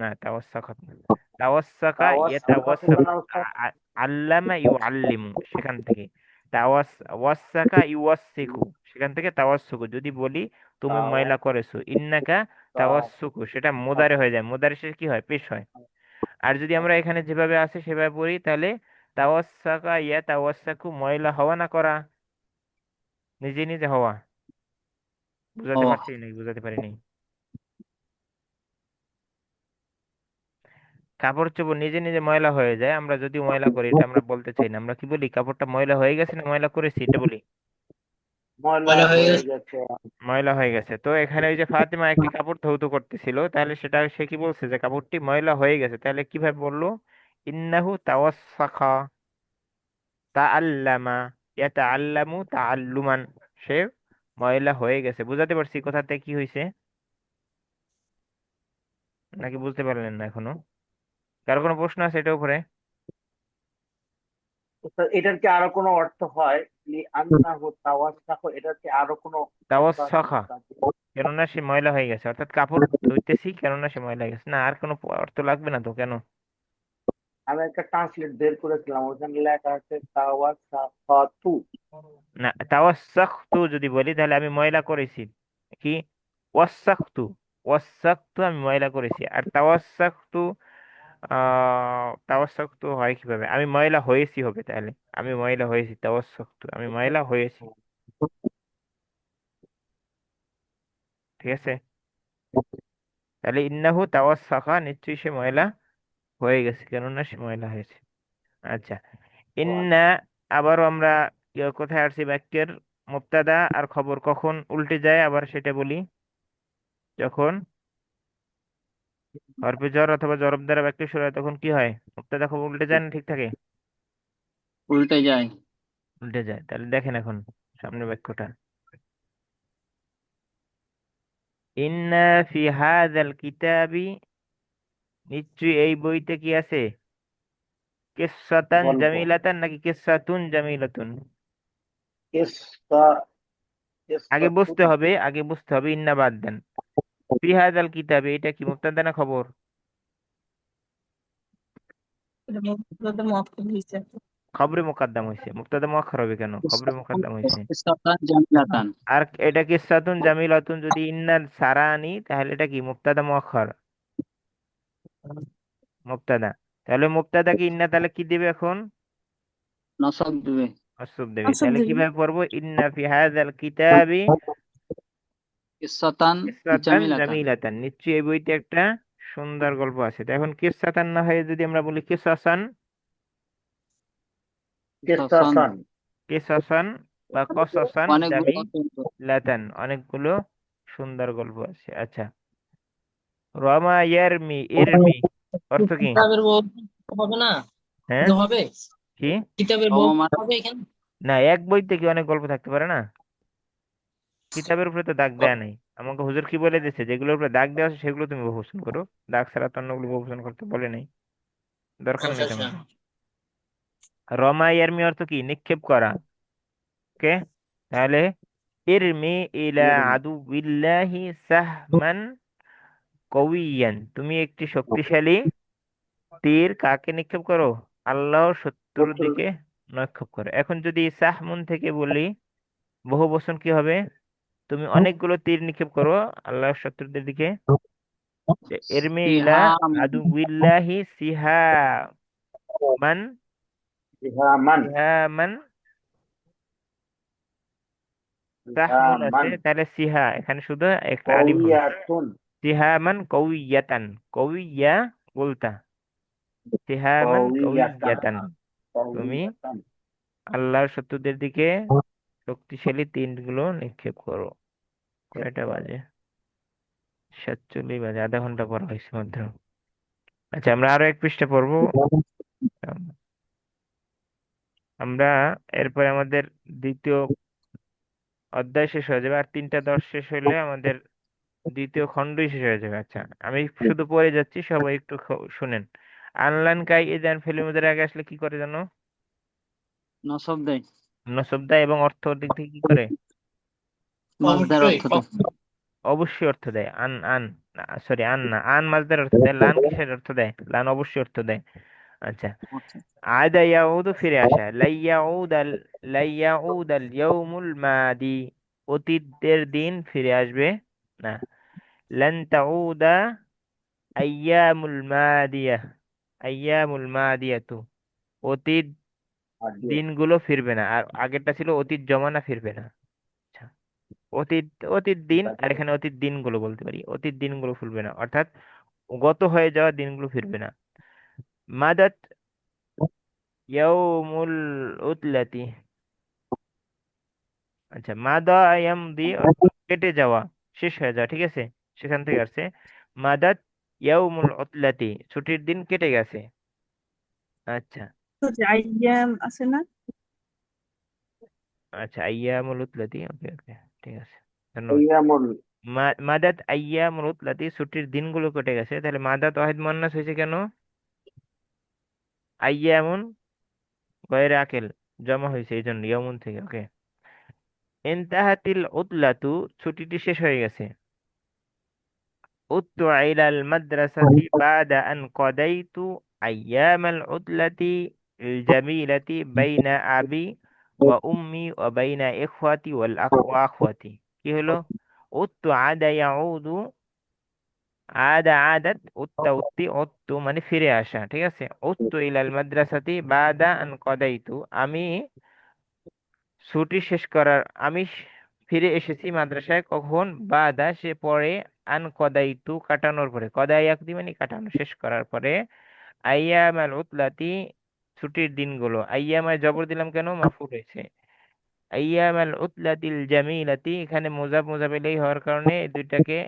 না তাওয়াসাখাত না, তাওয়াসাকা তাওয়াসাখত ইয়াতাওয়াসাকু, মানে হচ্ছে আল্লামা ইউআল্লিমু, সেখান থেকে ওয়াসাকা ইউওয়াসিকু, সেখান থেকে তাওয়াসসুকু যদি বলি তুমি ময়লা করেছো, ইন্নাকা তাওয়াসসুকু, সেটা মুদারে হয়ে যায়, মুদারে শেষে কি হয়? পেশ হয়। আর যদি আমরা এখানে যেভাবে আছে সেভাবে পড়ি, তাহলে তাওয়াসাকা ইয়া তাওয়াসাকু, ময়লা হওয়া না করা, নিজে নিজে হওয়া। বুঝাতে হওয়া। পারছি নাকি বুঝাতে পারিনি? কাপড় চোপড় নিজে নিজে ময়লা হয়ে যায়, আমরা যদি ময়লা করি, এটা আমরা বলতে চাই না। আমরা কি বলি? কাপড়টা ময়লা হয়ে গেছে না ময়লা করেছি, এটা বলি ময়লা ময়লা হয়ে হয়ে গেছে। গেছে। ময়লা হয়ে গেছে। তো এখানে ওই যে ফাতিমা একটি কাপড় ধৌত করতেছিল, তাহলে সেটা সে কি বলছে যে কাপড়টি ময়লা হয়ে গেছে, তাহলে কিভাবে বললো? ইন্নাহু তাওয়াসসাখা তাআল্লামা ইয়াতাআল্লামু তাআল্লুমান, সে ময়লা হয়ে গেছে। বুঝাতে পারছি কথাতে কি হয়েছে নাকি বুঝতে পারলেন না এখনো? কারো কোনো প্রশ্ন আছে এটার উপরে? তো এটার কি আরো কোনো অর্থ হয়? আন্নাহু তাওয়াসাখ, এটার কি আরো কোনো অর্থ আছে তাওয়াসসাখা, ওস্তাদ? কেননা সে ময়লা হয়ে গেছে, অর্থাৎ কাপড় ধুইতেছি কেননা সে ময়লা হয়ে গেছে। না, আর কোনো অর্থ লাগবে না তো, কেন? আমি একটা ট্রান্সলেট বের করেছিলাম, ওখানে লেখা আছে তাওয়াসাখাতু। না, তাওয়াসাখতু যদি বলি তাহলে আমি ময়লা করেছি, কি ওয়াসাখতু, ওয়াসাখতু আমি ময়লা করেছি। আর তাওয়াসাখতু, তাওয়াসাখতু হয় কিভাবে? আমি ময়লা হয়েছি হবে, তাহলে আমি ময়লা হয়েছি, তাওয়াসাখতু আমি ময়লা হয়েছি। ঠিক আছে? তাহলে ইন্নাহু তাওয়াসাখা, নিশ্চয়ই সে ময়লা হয়ে গেছে কেননা সে ময়লা হয়েছে। আচ্ছা, ইন্না, আবারও আমরা কোথায় আসছি? বাক্যের মুবতাদা আর খবর কখন উল্টে যায় আবার সেটা বলি। যখন হরফে জর অথবা জরব দ্বারা বাক্য শুরু হয়, তখন কি হয়? মুবতাদা খবর উল্টে যায় না ঠিক থাকে? উল্টে যায়। উল্টে যায়। তাহলে দেখেন এখন সামনের বাক্যটা, ইন্না ফি হাযাল কিতাবি, নিশ্চয়ই এই বইতে কি আছে? কিসসাতান গল্প। জামিলাতান নাকি কিসসাতুন জামিলাতুন? কিসসা, আগে কিসসাতু। বুঝতে হবে, আগে বুঝতে হবে, ইন্না বাদ দেন। ফি হাযাল কিতাবি, এটা কি মুবতাদা না খবর? এটা মুক্তিযোদ্ধা মুআক্কাদ হইছে। খবরে মুকাদ্দাম হয়েছে, মুবতাদা মুআক্খার হবে কেন? খবরে মুকাদ্দাম হয়েছে। ইসতাতান জামিলাতান। আর এটা কিসসাতুন জামিলাতুন যদি ইন্নার সারা আনি, তাহলে এটা কি মুবতাদা মুআক্খার? মুবতাদা। তাহলে মুবতাদা কি ইন্না, তাহলে কি দিবে এখন? নসব দিবে। নসব দেবে। নসব তাহলে দিবে। কিভাবে পড়বো? ইন্না ফি হাযাল কিতাবি কিসাতান কিসসাতান জামিলাতান। জামিলাতান, নিশ্চয়ই এই বইতে একটা সুন্দর গল্প আছে। তো এখন কিসসাতান না হয়ে যদি আমরা বলি কিসাসান, তখন কিসাসান। কিসাসান বা কসাসান অনেকগুলো জামিলাতান, অনেকগুলো সুন্দর গল্প আছে। আচ্ছা, রমা ইয়ারমি ইরমি অর্থ কি? কিতাবের বউ হবে না? হ্যাঁ, কিন্তু হবে, কি? কিতাবের বউ অবমান হবে এখানে। না, এক বইতে কি অনেক গল্প থাকতে পারে না? কিতাবের উপরে তো দাগ দেয়া নাই। আমাকে হুজুর কি বলে দিচ্ছে, যেগুলোর উপরে দাগ দেওয়া আছে সেগুলো তুমি বহুবচন করো, দাগ ছাড়া তো অন্যগুলো বহুবচন করতে বলে নাই, দরকার আচ্ছা নেই আচ্ছা। তেমন। রমা ইয়ারমি অর্থ কি? নিক্ষেপ করা। ওকে, তাহলে ইরমি ইলা আদুবিল্লাহি সাহমান কওয়িয়ান, তুমি একটি শক্তিশালী তীর কাকে নিক্ষেপ করো? আল্লাহর শত্রুর শত্রু। দিকে নিক্ষেপ করো। এখন যদি সাহমুন থেকে বলি বহু বচন কি হবে? তুমি অনেকগুলো তীর নিক্ষেপ করো আল্লাহর শত্রুদের দিকে। ইরমি ইলা সিহাম আদুবিল্লাহি সিহামান, ইহামান। সিহামান, সাহমুন আছে, ইহামান তাহলে সিহা এখানে শুধু একটা আলিফ হবে। কওয়িয়াতুন। সিহামান কউইয়াতান, কউইয়া বলতা, সিহামান কওয়িয়াতান। কউইয়াতান, তুমি কওয়িয়াতান। আল্লাহর শত্রুদের দিকে শক্তিশালী তীরগুলো নিক্ষেপ করো। কয়টা বাজে? 47 বাজে, আধা ঘন্টা পর হয়েছে মাত্র। আচ্ছা, আমরা আরো এক পৃষ্ঠা পড়বো। আমরা এরপরে আমাদের দ্বিতীয় অধ্যায় শেষ হয়ে যাবে, আর 3টা 10 শেষ হলে আমাদের দ্বিতীয় খণ্ডই শেষ হয়ে যাবে। আচ্ছা, আমি শুধু পড়ে যাচ্ছি, সবাই একটু শুনেন। আনলান কাই ইদান ফেলিমুদের আগে আসলে কি করে জানো? নসব দেয়। নসব দেয়, এবং অর্থ দিক থেকে কি করে? মাসদার অবশ্যই অর্থ দেয়। অবশ্যই অর্থ দেয়। আন আন, সরি আন না, আন মাসদার অর্থ দেয়। লান কিসের অর্থ দেয়? লান অবশ্যই অর্থ দেয়। আচ্ছা, আচ্ছা। আদা ইয়াউদু ফিরে আসা, লাইয়াউদাল ইয়াউমুল মাদি, অতীতের দিন ফিরে আসবে না। লান তাউদা আইয়ামুল মাদিয়া, আইয়ামুল মাদিয়াতু, অতীত আদিয়া। দিনগুলো ফিরবে না। আর আগেরটা ছিল অতীত জমানা ফিরবে না। আচ্ছা, অতীত, অতীত দিন, আর এখানে অতীত দিনগুলো বলতে পারি, অতীত দিনগুলো ফিরবে না, অর্থাৎ গত হয়ে যাওয়া দিনগুলো ফিরবে না। মাদাত ইয়াউমুল উতলাতি, আচ্ছা, মাদা ইয়ামদি কেটে যাওয়া, শেষ হয়ে যাওয়া, ঠিক আছে, সেখান থেকে আসছে। মাদাত ইয়াউমুল উতলাতি, ছুটির দিন কেটে গেছে। আচ্ছা, তো যে আইয়াম আছে না? আচ্ছা, আইয়ামুল উতলাতি, ওকে ওকে, ঠিক আছে, ধন্যবাদ। আইয়ামুল। মাদাত আইয়ামুল উতলাতি, ছুটির দিনগুলো কেটে গেছে। তাহলে মাদাত ওয়াহিদ মুয়ান্নাস হয়েছে কেন? আইয়ামুন গয়রে আকেল জমা হয়েছে, এই জন্য ইয়ামুন থেকে। ওকে, ইনতাহাতিল উতলাতু, ছুটিটি শেষ হয়ে গেছে। উত্তু ইলাল মাদ্রাসাতি বাদা আন কদাইতু আইয়ামাল উতলাতি জামিলাতি বাইনা আবি ওয়া উম্মি ওয়া বাইনা ইখওয়াতি ওয়া আখওয়াতি। কি হলো? উত্তু আদা ইয়াউদু, আদা আদাত, উত্তা উত্তি, উত্তু মানে ফিরে আসা, ঠিক আছে। উত্তু ইলাল মাদ্রাসাতি বাদা আন কদাইতু, আমি ছুটি শেষ করার, ফিরে এসেছি মাদ্রাসায় কখন? বাদা সে পরে, আন কদাইতু কাটানোর পরে, কদাই আকদি মানে কাটানো, শেষ করার পরে। আইয়াম আল উতলাতি, ছুটির দিনগুলো, আইয়ামায় জবর দিলাম কেন? মাফুল হয়েছে। আইয়াম আল উতলাতিল জামিলাতি, এখানে মুজাফ মুজাফ ইলাইহি হওয়ার কারণে এই দুইটাকে,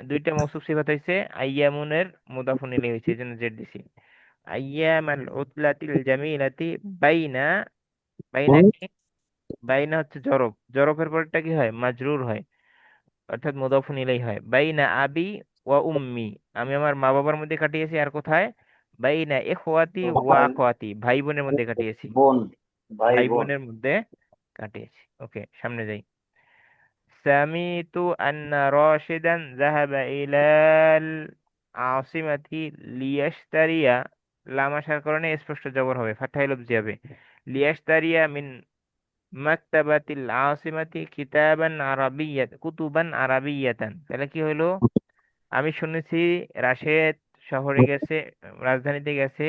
দুইটা মৌসুফ সিফাত হয়েছে, আইয়ামুনের মুদাফুন ইলাইহি হয়েছে, এই জন্য জেড দিছি। আইয়াম আল উতলাতিল জামিলাতি বাইনা, বাইনা কি? বাইনা হচ্ছে জরফ, জরফের পরটা কি হয়? মাজরুর হয়, অর্থাৎ মুদাফুন ইলাইহি হয়। বাইনা আবি ওয়া উম্মি, আমি আমার মা বাবার মধ্যে কাটিয়েছি। আর কোথায়? বাইনা ইখওয়াতি ওয়া ভাই আখওয়াতি, ভাই বোনের মধ্যে কাটিয়েছি, বোন। ভাই ভাই বোন। বোনের মধ্যে কাটিয়েছি। ওকে, সামনে যাই। সামিতু আন্না রাশিদান যাহাবা ইলাল আসিমাতি লিয়াশতারিয়া, লাম আসার কারণে স্পষ্ট জবর হবে, ফাতহাই লফজি হবে। লিয়াশতারিয়া মিন মাকতাবাতিল আসিমাতি কিতাবান আরাবিয়াত, কুতুবান আরাবিয়াতান, তাহলে কি হলো? আমি শুনেছি রাশেদ শহরে গেছে, রাজধানীতে গেছে,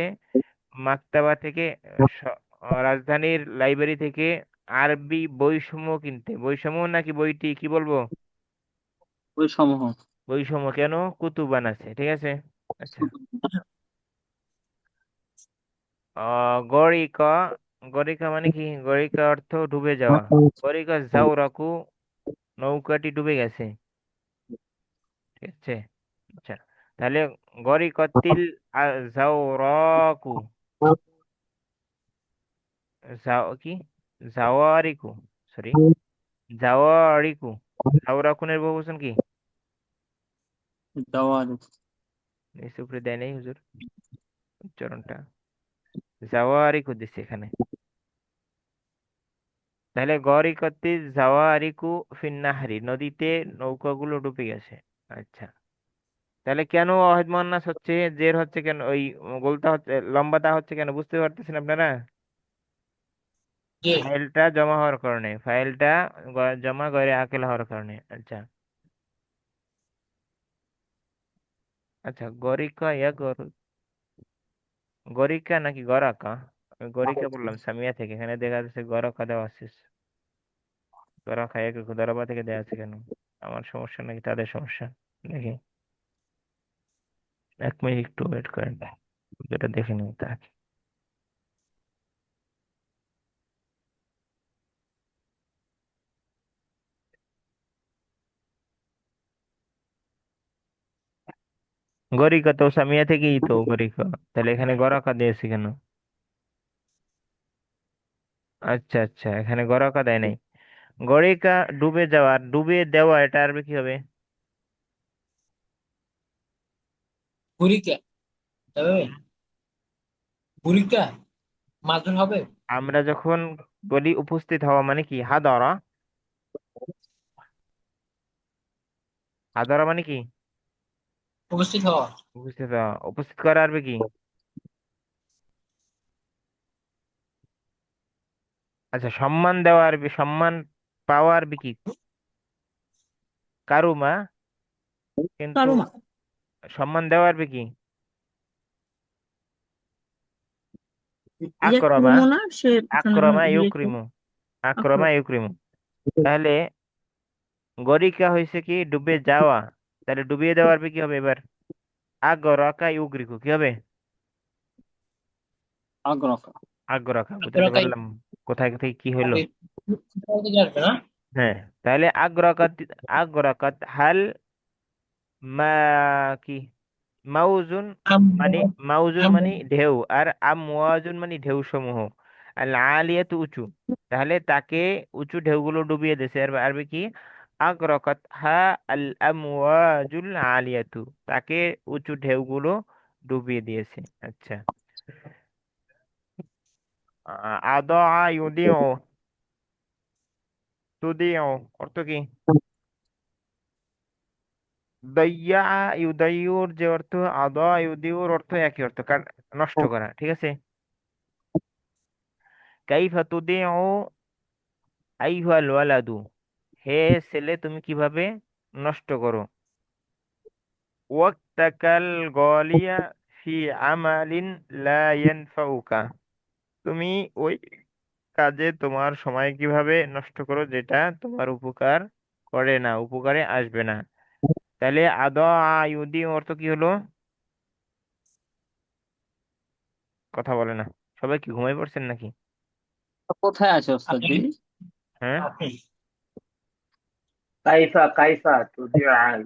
মাকতাবা থেকে রাজধানীর লাইব্রেরি থেকে আরবি বইসমূহ কিনতে। বইসমূহ নাকি বইটি, কি বলবো? ওই সমূহ। বইসমূহ কেন? কুতুবান আছে, ঠিক আছে। আচ্ছা। গরিকা, গরিকা মানে কি? গরিকা অর্থ ডুবে যাওয়া। গরিকা জাউরাকু, নৌকাটি ডুবে গেছে, ঠিক আছে। আচ্ছা, তাহলে গরিকতিল জাউরাকু, কি, জাওয়ারিকু, সরি, জাওয়ারিকু। জাওরাকুনের বহুবচন কি? দেওয়ার। নিচে উপরে দেয় নাই হুজুর উচ্চারণটা, জাওয়ারিকু দিছে এখানে। তাহলে গরিকতি জাওয়ারিকু ফিন্নাহারি, নদীতে নৌকাগুলো ডুবে গেছে। আচ্ছা, তাহলে কেন ওয়াহিদ মুয়ান্নাস হচ্ছে, জের হচ্ছে কেন, ওই গোলটা হচ্ছে, লম্বাটা হচ্ছে কেন, বুঝতে পারতেছেন আপনারা? জি। ফাইলটা জমা হওয়ার কারণে, ফাইলটা জমা গয়রে আকেল হওয়ার কারণে। আচ্ছা। আচ্ছা, গরিকা ইয়া গরিকা নাকি গরাকা? আমি গরিকা বললাম সামিয়া থেকে, এখানে দেখা যাচ্ছে গরাকা দেওয়া আছে। গরাকা এক গরাবা থেকে দেওয়া আছে কেন? আমার সমস্যা নাকি তাদের সমস্যা? দেখি, 1 মিনিট একটু ওয়েট করেন, যেটা দেখে নিই তা। গরিকা তো সামিয়া থেকেই তো গরিকা, তাহলে এখানে গরাকা দিয়েছে কেন? আচ্ছা আচ্ছা, এখানে গরাকা দেয় নাই। গরিকা ডুবে যাওয়া, ডুবে দেওয়া, এটা আরবি কি হবে? বুরিকা, তবে হুম। বুরিকা মাজুর হবে। আমরা যখন বলি উপস্থিত হওয়া মানে কি? হাদারা, হাদারা মানে কি? উপস্থিত হওয়া। উপস্থিত হওয়া। উপস্থিত করা আরবি কি? আচ্ছা, সম্মান দেওয়া আরবি, সম্মান পাওয়া আরবি কি? কারুমা। কিন্তু কারুমা। সম্মান দেওয়া আরবি কি? ইয়ে আকরমা। ক্রমনা সে আক্রমা ইয়েকে ইউক্রিমু, আক্রমা আক্রমণ। ইউক্রিমু। তাহলে গরিকা হয়েছে কি? ডুবে যাওয়া। তাহলে ডুবিয়ে দেওয়া আরবি কি হবে এবার? আগরকা ইউগ্রিকু কি হবে? আগ্রহ। আগ্রকা, বুঝাতে আগ্রাকাই পারলাম কোথায় থেকে কি হইলো? হবে। আসবে না। হ্যাঁ। তাহলে আগ্রকাত, আগ্রকাত হাল মা, কি, মাউজুন মানে, মাউজুন মানে ঢেউ, আর আমওয়াজুন মানে ঢেউ সমূহ। আল আলিয়াতু উঁচু। তাহলে তাকে উঁচু ঢেউগুলো ডুবিয়ে দিয়েছে, আর আরবি কি? আগরাকাত হা আল আমওয়াজুল আলিয়াতু, তাকে উঁচু ঢেউগুলো ডুবিয়ে দিয়েছে। আচ্ছা। আদা ইউদিউ, তুদিউ অর্থ কি? দইয়া ইউদাইয়ুর যে অর্থ, আদা ইউদিউর অর্থ একই অর্থ, কারণ নষ্ট করা, ঠিক আছে। কাইফা তুদিউ আইহাল ওয়ালাদু, হে ছেলে তুমি কিভাবে নষ্ট করো। ওয়াক্তাকাল গলিয়া ফি আমালিন লা ইয়ানফাউকা, তুমি ওই কাজে তোমার সময় কিভাবে নষ্ট করো যেটা তোমার উপকার করে না, উপকারে আসবে না। তাহলে আদা ইউদি অর্থ কি হলো? কথা বলে না, সবাই কি ঘুমাই পড়ছেন নাকি? কোথায় আছে ওস্তাদ আপনি জি? হ্যাঁ, আপনি কাইফা কাইফা তুদিআল।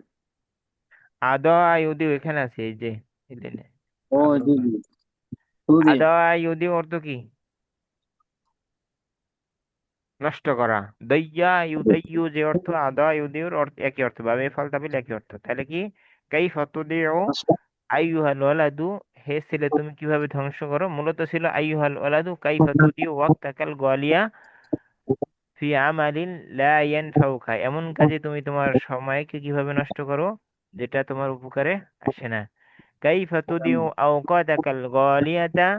আদা ইউদি এখানে আছে, এই যে, এই যে, ও জি আদ্রকা। জি। সুদি। আদা ইউদি অর্থ কি? নষ্ট করা। দইয়া ইউদাইয়ু যে অর্থ, আদা ইউদিউর অর্থ একই অর্থ, বা বেফাল তাবিল একই অর্থ। তাহলে কি? কাইফা তুদিউ আইয়ুহাল ওয়ালাদু, হে ছেলে তুমি কিভাবে ধ্বংস করো, মূলত ছিল আইয়ুহাল ওয়ালাদু কাইফা তুদিউ ওয়াক্তাকাল গালিয়া ফি আমালিন লা ইয়ানফাউকা, এমন কাজে তুমি তোমার সময়কে কিভাবে নষ্ট করো যেটা তোমার উপকারে আসে না। কাইফা তুদিউ আওকাতাকাল গালিয়াতা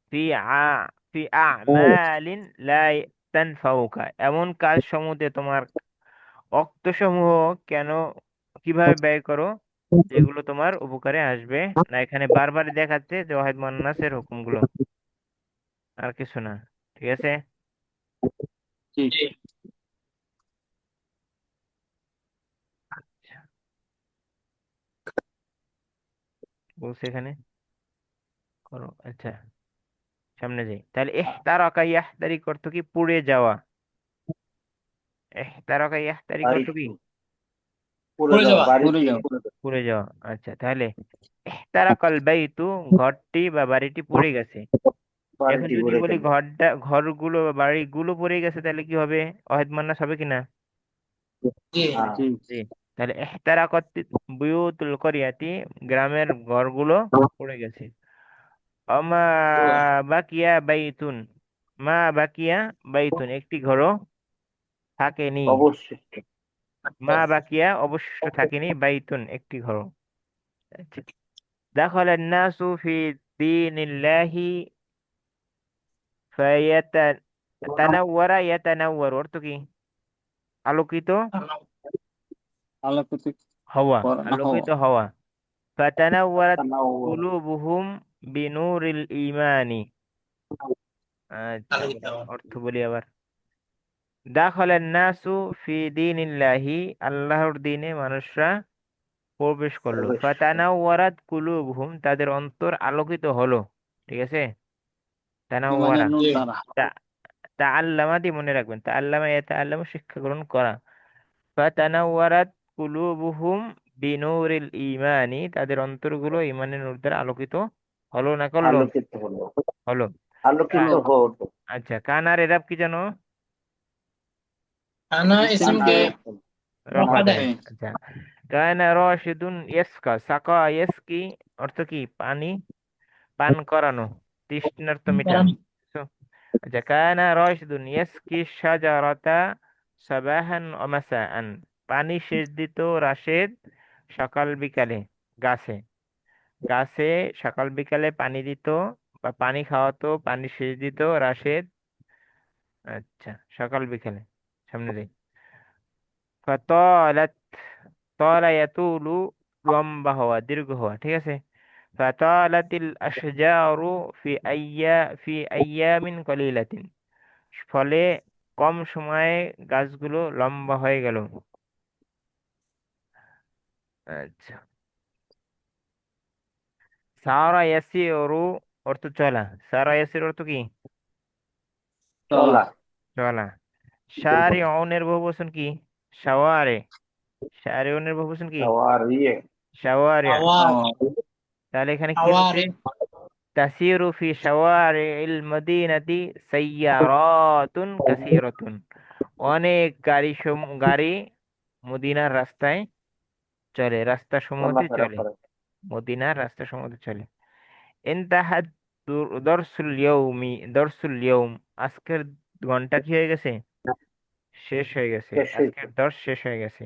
ফি আ ফি ও আমালিন লা তানফাউকা, এমন কাজ সমূহে তোমার অক্তসমূহ কেন, কিভাবে ব্যয় করো যেগুলো তোমার উপকারে আসবে না। এখানে বারবার দেখাচ্ছে যে ওয়াহিদ মুয়ান্নাসের হুকুমগুলো। আর কিছু না। ঠিক আছে। জি। জি। আচ্ছা, বলছে এখানে করো। আচ্ছা, সামনে যাই তাহলে। ইহতারাকা ইয়াহতারিক অর্থ কি? পুড়ে যাওয়া। ইহতারাকা ইয়াহতারিক অর্থ কি? বাড়ি পুড়ে পড়ে যাওয়া, যাওয়া। বাড়ি পুড়ে যাও। পুড়ে যাওয়া। পুড়ে যাওয়া। আচ্ছা, তাহলে ইহতারাকাল বাইতু, ঘরটি বা বাড়িটি পুড়ে গেছে। এখন বাড়িটি যদি পুড়ে বলি গেল। ঘরগুলো বা বাড়িগুলো পুড়ে গেছে, তাহলে কি হবে? ওয়াহিদ মুয়ান্নাস হবে কিনা? জি। হ্যাঁ, জি। জি। তাহলে ইহতারাকাত বুয়ুতুল করিয়াতি, গ্রামের ঘরগুলো পুড়ে গেছে। অমা বাকিয়া বাইতুন, মা বাকিয়া বাইতুন, একটি ঘরও থাকেনি। অবশিষ্ট। মা বাকিয়া অবশিষ্ট থাকেনি, বাইতুন একটি ঘরও। আচ্ছা, দাখালা নাসু ফি দীনিল্লাহি তানাওয়ারা ইয়াতানাওয়ারু অর্থ কি? আলোকিত আলোকিত হওয়া, হওয়া। আলোকিত হওয়া। ফাতানাওয়ারাত তানাওয়ার। কুলুবুহুম বিনুরিল ঈমানি। আচ্ছা, অর্থ বলি আবার। দাখালান নাসু ফি দীনিল্লাহি, আল্লাহর দিনে মানুষরা প্রবেশ করলো। প্রবেশ করে। ফাতানাওয়ারাত কুলুবুহুম, তাদের অন্তর আলোকিত হলো। ঠিক আছে। ইমানের তানাওয়ারা, নূর জি। দ্বারা। তা তাআল্লামা দিয়ে মনে রাখবেন। তাআল্লামা ইয়াতাআল্লামু, শিক্ষা গ্রহণ করা। ফাতানাওয়ারাত কুলুবুহুম বিনুরিল ঈমানি, তাদের অন্তরগুলো ঈমানের নূর দ্বারা আলোকিত হলো না করলো? আলোকিত হলো। হলো। আলোকিত হলো। হলো। আচ্ছা, কানার এরাব কি জানো? আনা ইসিমকে ইসমকে কানার রফা রফা দেয়। দেয়। আচ্ছা, কানা রশিদুন ইয়াসকা, সাকা ইয়াসকি অর্থ কি? পানি পান করানো, তৃষ্ণার্ত কারণ মেটানো। So, আচ্ছা, কানা রশিদুন ইয়াসকি শাজারাতা সাবাহান ওয়া মাসাআন, পানি সেচ দিত রাশেদ সকাল বিকালে গাছে। গাছে সকাল বিকালে পানি দিত, বা পানি খাওয়াতো, পানি সেচ দিত রাশেদ। আচ্ছা, সকাল বিকালে। সামনে যাই। ফাতালাত, তলা ইয়াতুলু, লম্বা হওয়া, দীর্ঘ হওয়া। ঠিক আছে। ফাতালাতিল আশজারু ফি আইয়ামিন কলিলাতিন, ফলে কম সময়ে গাছগুলো লম্বা হয়ে গেল। আচ্ছা, সারা ইয়াসিরু অর্থ চলা। সারা ইয়াসির অর্থ কি? চলা। চলা। চলা। শারিউনের বহুবচন কি? শাওয়ারে। শারিউনের বহুবচন কি? আর ইয়ে শাওয়ারিয়া। আওয়ার তাহলে এখানে কি হচ্ছে? আওয়ারে তাসিরু ফি শাওয়ারিল মদিনাতি সাইয়ারাতুন কাসীরাতুন, অনেক গাড়ি মদিনার রাস্তায় চলে, রাস্তা সমূহতে চলাফেরা চলে। করে। মদিনার রাস্তা সমূহতে চলে। ইনতাহাদ দরসুল ইয়ৌম, আজকের ঘন্টা কি হয়ে গেছে? শেষ হয়ে গেছে। শেষ হয়েছে। আজকের দর্শ শেষ হয়ে গেছে।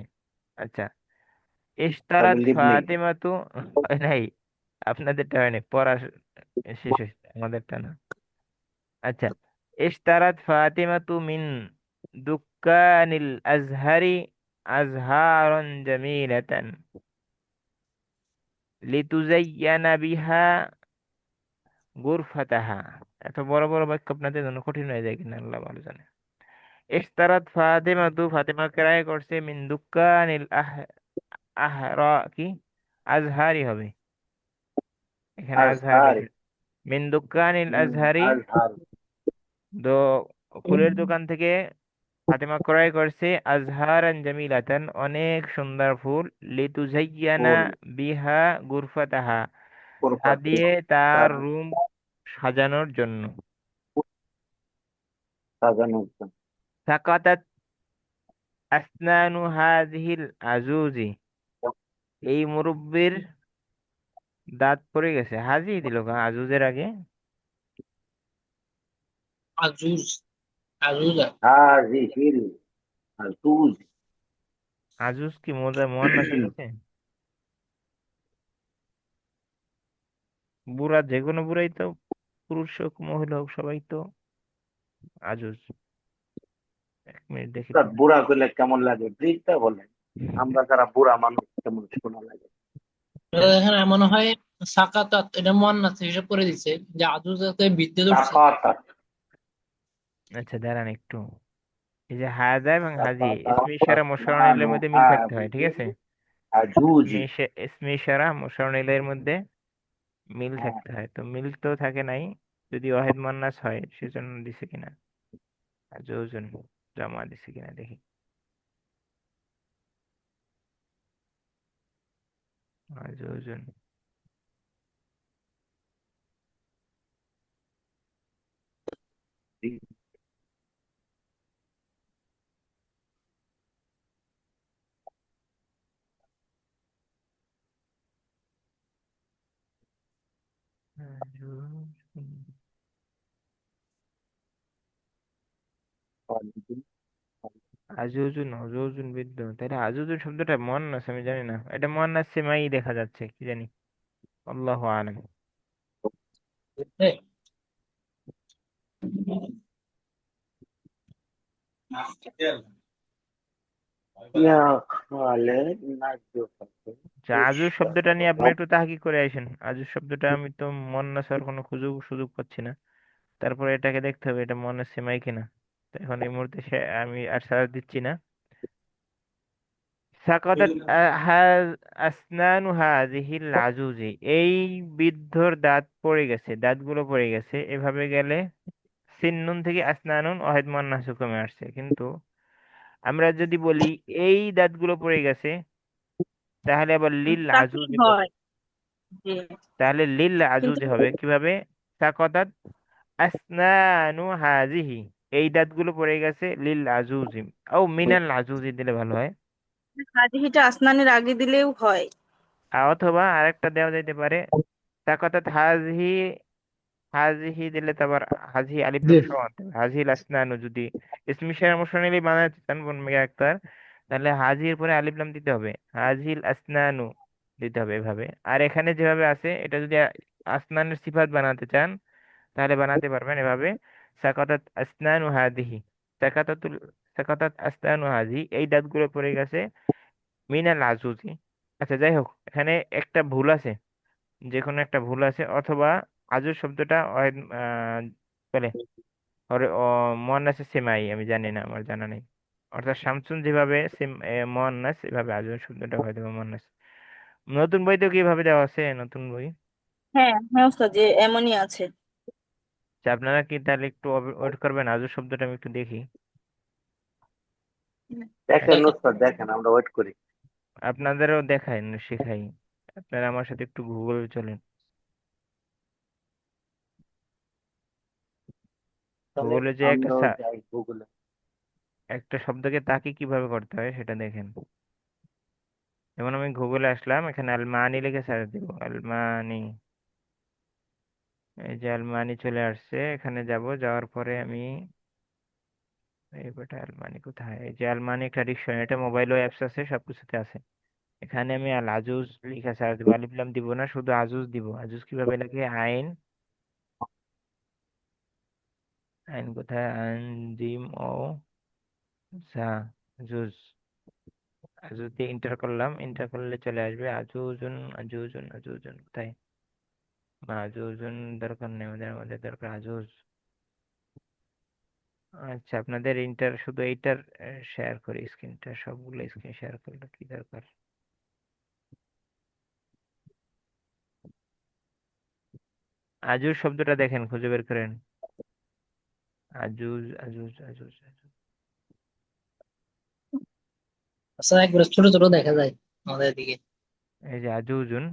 আচ্ছা, তাহলে ইশতারাত লিভ নেই। ফাতিমাতু, হয় নাই, আপনাদেরটা হয় নাই, পড়া শেষ হয়েছে, আমাদেরটা না। আচ্ছা, ইশতারাত ফাতিমাতু মিন দুকানিল আজহারি আজহারান জামিলাতান লিতুজাইয়ানা বিহা গুরফাতাহা। এত বড় বড় বাক্য আপনাদের জন্য কঠিন হয়ে যায় কিনা আল্লাহ ভালো জানে। ইশতারাত ফাতিমাতু, ফাতিমা ক্রয় করছে, মিন দুকানিল আহরা কি? আজহারি হবে, এখানে আজহার আজহার। লিখে। মিন দুকানিল আজহারি, আজহার। দো ফুলের দোকান থেকে ফাতেমা ক্রয় করছে আজহারান জামিলাতান, অনেক সুন্দর ফুল। লিতুজাইয়ানা ফুল। বিহা গুরফাতাহা, তা কোরবাতি। দিয়ে তার রুম সাজানোর জন্য। সাজানোর জন্য। সাকাতাত আসনানু হাযিহিল আজুজি, এই মুরব্বির দাঁত পড়ে গেছে। হাজি দিল আজুজের আগে। আজুজ আজুজা হাজিহিল আজুজ। আজুজ কি মুয়ান্নাসে গেছে? বুড়া, যে কোনো বুড়াই তো, পুরুষ হোক মহিলা হোক, সবাই তো আজুজ। এক মিনিট দেখি তা তো। বুড়া করলে কেমন লাগে প্লিজটা বলেন। আমরা যারা বুড়া মানুষ কেমন শোনা লাগে। এখানে মনে হয় সাকাতাত এটা মুয়ান্নাস হিসাব করে দিছে যে আজুজাতে বৃদ্ধি ধরছে। সাকাতাত। আচ্ছা দাঁড়ান একটু, এই যে হাজা এবং হাজি لقد ইসমে ইশারা মুশাররনিলের أسنان মধ্যে মিল থাকতে হয়, ঠিক هذه আছে? عجوز। ইসমে ইশারা মুশাররনিলের মধ্যে মিল হ্যাঁ, থাকতে হয়, তো মিল তো থাকে নাই, যদি ওয়াহিদ মুয়ান্নাস হয় সেজন্য দিছে কিনা, আজুজুন জমা দিছে কিনা দেখি। আজুজুন, আজুজুন, আজুজুন অজুজুন বিদ্য, তাহলে আজুজুন শব্দটা মুয়ান্নাস, আমি জানি না, এটা মুয়ান্নাস সেমাই দেখা যাচ্ছে, কি জানি, আল্লাহু আলাম। ইয়া খালেদ নাজুক। আচ্ছা, আজুজ শব্দটা নিয়ে আপনি একটু তাহকিক করে আসেন। আজুজ শব্দটা আমি তো মুয়ান্নাস হওয়ার কোনো সুযোগ পাচ্ছি না, তারপরে এটাকে দেখতে হবে এটা মুয়ান্নাস সেমাই কিনা। তো এখন এই মুহূর্তে আমি আর সার্চ দিচ্ছি না। সাকাতাত আসনানু হাযিহিল আজুজি, এই বৃদ্ধর দাঁত পড়ে গেছে, দাঁতগুলো পড়ে গেছে, এভাবে গেলে সিন্নুন থেকে আসনানুন ওয়াহিদ মুয়ান্নাস হুকুমে আসছে, কিন্তু আমরা যদি বলি এই দাঁতগুলো পড়ে গেছে, তাহলে আবার লিল তাকলিদ আজুজি, হয় যে তাহলে লিল কিন্তু আজুজি হবে কিভাবে? সাকাতাত আসনানু হাযিহি, এই দাঁতগুলো পড়ে গেছে লিল আজুজি, ও মিনাল আজুজি দিলে ভালো হয়। হাদিহিটা আসনানের আগে দিলেও হয়। অথবা আরেকটা দেওয়া যাইতে পারে, সাকাতাত হাযিহি, হাযিহি দিলে তো আবার হাযিহি আলিফ লাম সহ আনতে হবে। হাযিহিল আসনানু যদি ইসমি ইশারা মুশাররনিলি বানাতে চান বন মেগা আক্তার, তাহলে হাযির পরে আলিফ লাম দিতে হবে, হাযিহিল আসনানু দিতে হবে এভাবে। আর এখানে যেভাবে আছে এটা যদি আসনানের সিফাত বানাতে চান তাহলে বানাতে পারবেন এভাবে, সাকাতাত আসনানু হাদিহি, সাকাতাতুল সাকাতাত আসনানু হাদি, এই দাঁতগুলো পড়ে গেছে মিনাল আজুজি। আচ্ছা যাই হোক, এখানে একটা ভুল আছে, যে কোনো একটা ভুল আছে, অথবা আজুজ শব্দটা বলে মুয়ান্নাসে সেমাই, আমি জানি না, আমার জানা নেই। অর্থাৎ শামসুন যেভাবে মুয়ান্নাস, এভাবে আজুজ শব্দটা হয়তো বা মুয়ান্নাস। নতুন বইতেও কি এভাবে দেওয়া আছে, নতুন বই? হ্যাঁ হ্যাঁ ওস্তাদ, যে এমনই আছে। আচ্ছা, আপনারা কি তাহলে একটু ওয়েট করবেন, আজুজ শব্দটা আমি একটু দেখি। দেখেন ওস্তাদ, দেখেন, আমরা ওয়েট করি। আপনাদেরও দেখাই না শেখাই, আপনারা আমার সাথে একটু গুগল চলেন। তাহলে গুগলে যে আমরাও যাই গুগলে। একটা শব্দকে তাকে কিভাবে করতে হয় সেটা দেখেন। যেমন আমি গুগলে আসলাম, এখানে আলমানি লিখে সার্চ দিব, আলমানি, এই যে আলমানি চলে আসছে, এখানে যাব, যাওয়ার পরে আমি এই বেটা আলমানি কোথায়, এই যে আলমানি একটা ডিকশনারি, এটা মোবাইলও অ্যাপস আছে, সবকিছুতে আছে। এখানে আমি আল আজুজ লিখে সার্চ দিব, আলিফ লাম দিব না, শুধু আজুজ দিব। আজুজ কিভাবে লেখে? আইন, আইন কোথায়, আইন জিম ও জা, আজুজ। আজুজ দিয়ে ইন্টার করলাম, ইন্টার করলে চলে আসবে আজুজুন, আজুজুন, আজুজুন কোথায়, আজুজুন দরকার নেই, আমাদের দরকার আজুজ। আচ্ছা, আপনাদের ইন্টার শুধু এইটার শেয়ার করি, স্ক্রিনটা সবগুলো স্ক্রিন শেয়ার করলে কি দরকার। আজুজ শব্দটা দেখেন, খুঁজে বের করেন। আজুজ, আজুজ, আজুজ, আজুজ। আচ্ছা, একবারে ছোট ছোট দেখা যায় আমাদের দিকে। এই যে আজুজুন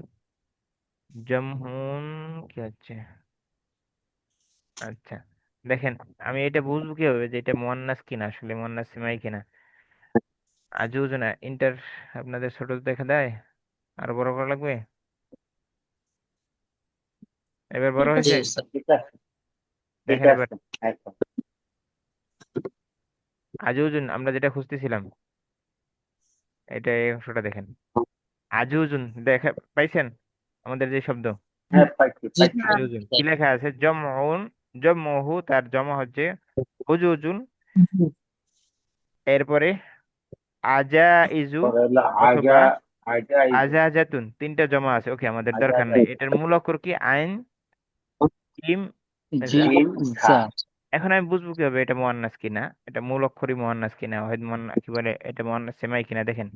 জামহুন, কি হচ্ছে? আচ্ছা দেখেন, আমি এটা বুঝবো কিভাবে যে এটা মুয়ান্নাস কিনা, আসলে মুয়ান্নাস সিমাই কিনা? আজুজুন ইন্টার আপনাদের ছোট দেখা দেয়, আরো বড় করা লাগবে, এবার বড় ঠিক জি হয়েছে? আছে। স্যার। ঠিক আছে, ঠিক দেখেন এবার আছে, একদম। আজুজুন আমরা যেটা খুঁজতেছিলাম, এটা এই অংশটা দেখেন, আজুজুন দেখা পাইছেন? আমাদের যে শব্দ হ্যাঁ, পাইছি জি পাইছি। হ্যাঁ আজুজুন কি লেখা আছে? জমউন, জমহু তার জমা হচ্ছে হুজুজুন, এরপরে আজাইজু পরে হলো অথবা আগা, আগা ইজু, আজাজাতুন, তিনটা জমা আছে, ওকে আমাদের আগা দরকার নাই, ইজু, এটার মূল অক্ষর কি? আইন, জিম, জি জা। জিম, ঝা। যা এখন আমি বুঝবো কিভাবে এটা মুয়ান্নাস কিনা, এটা মূল অক্ষরই মুয়ান্নাস কিনা, ওয়াহিদ মুয়ান্নাস কি বলে, এটা মুয়ান্নাস সেমাই কিনা। দেখেন,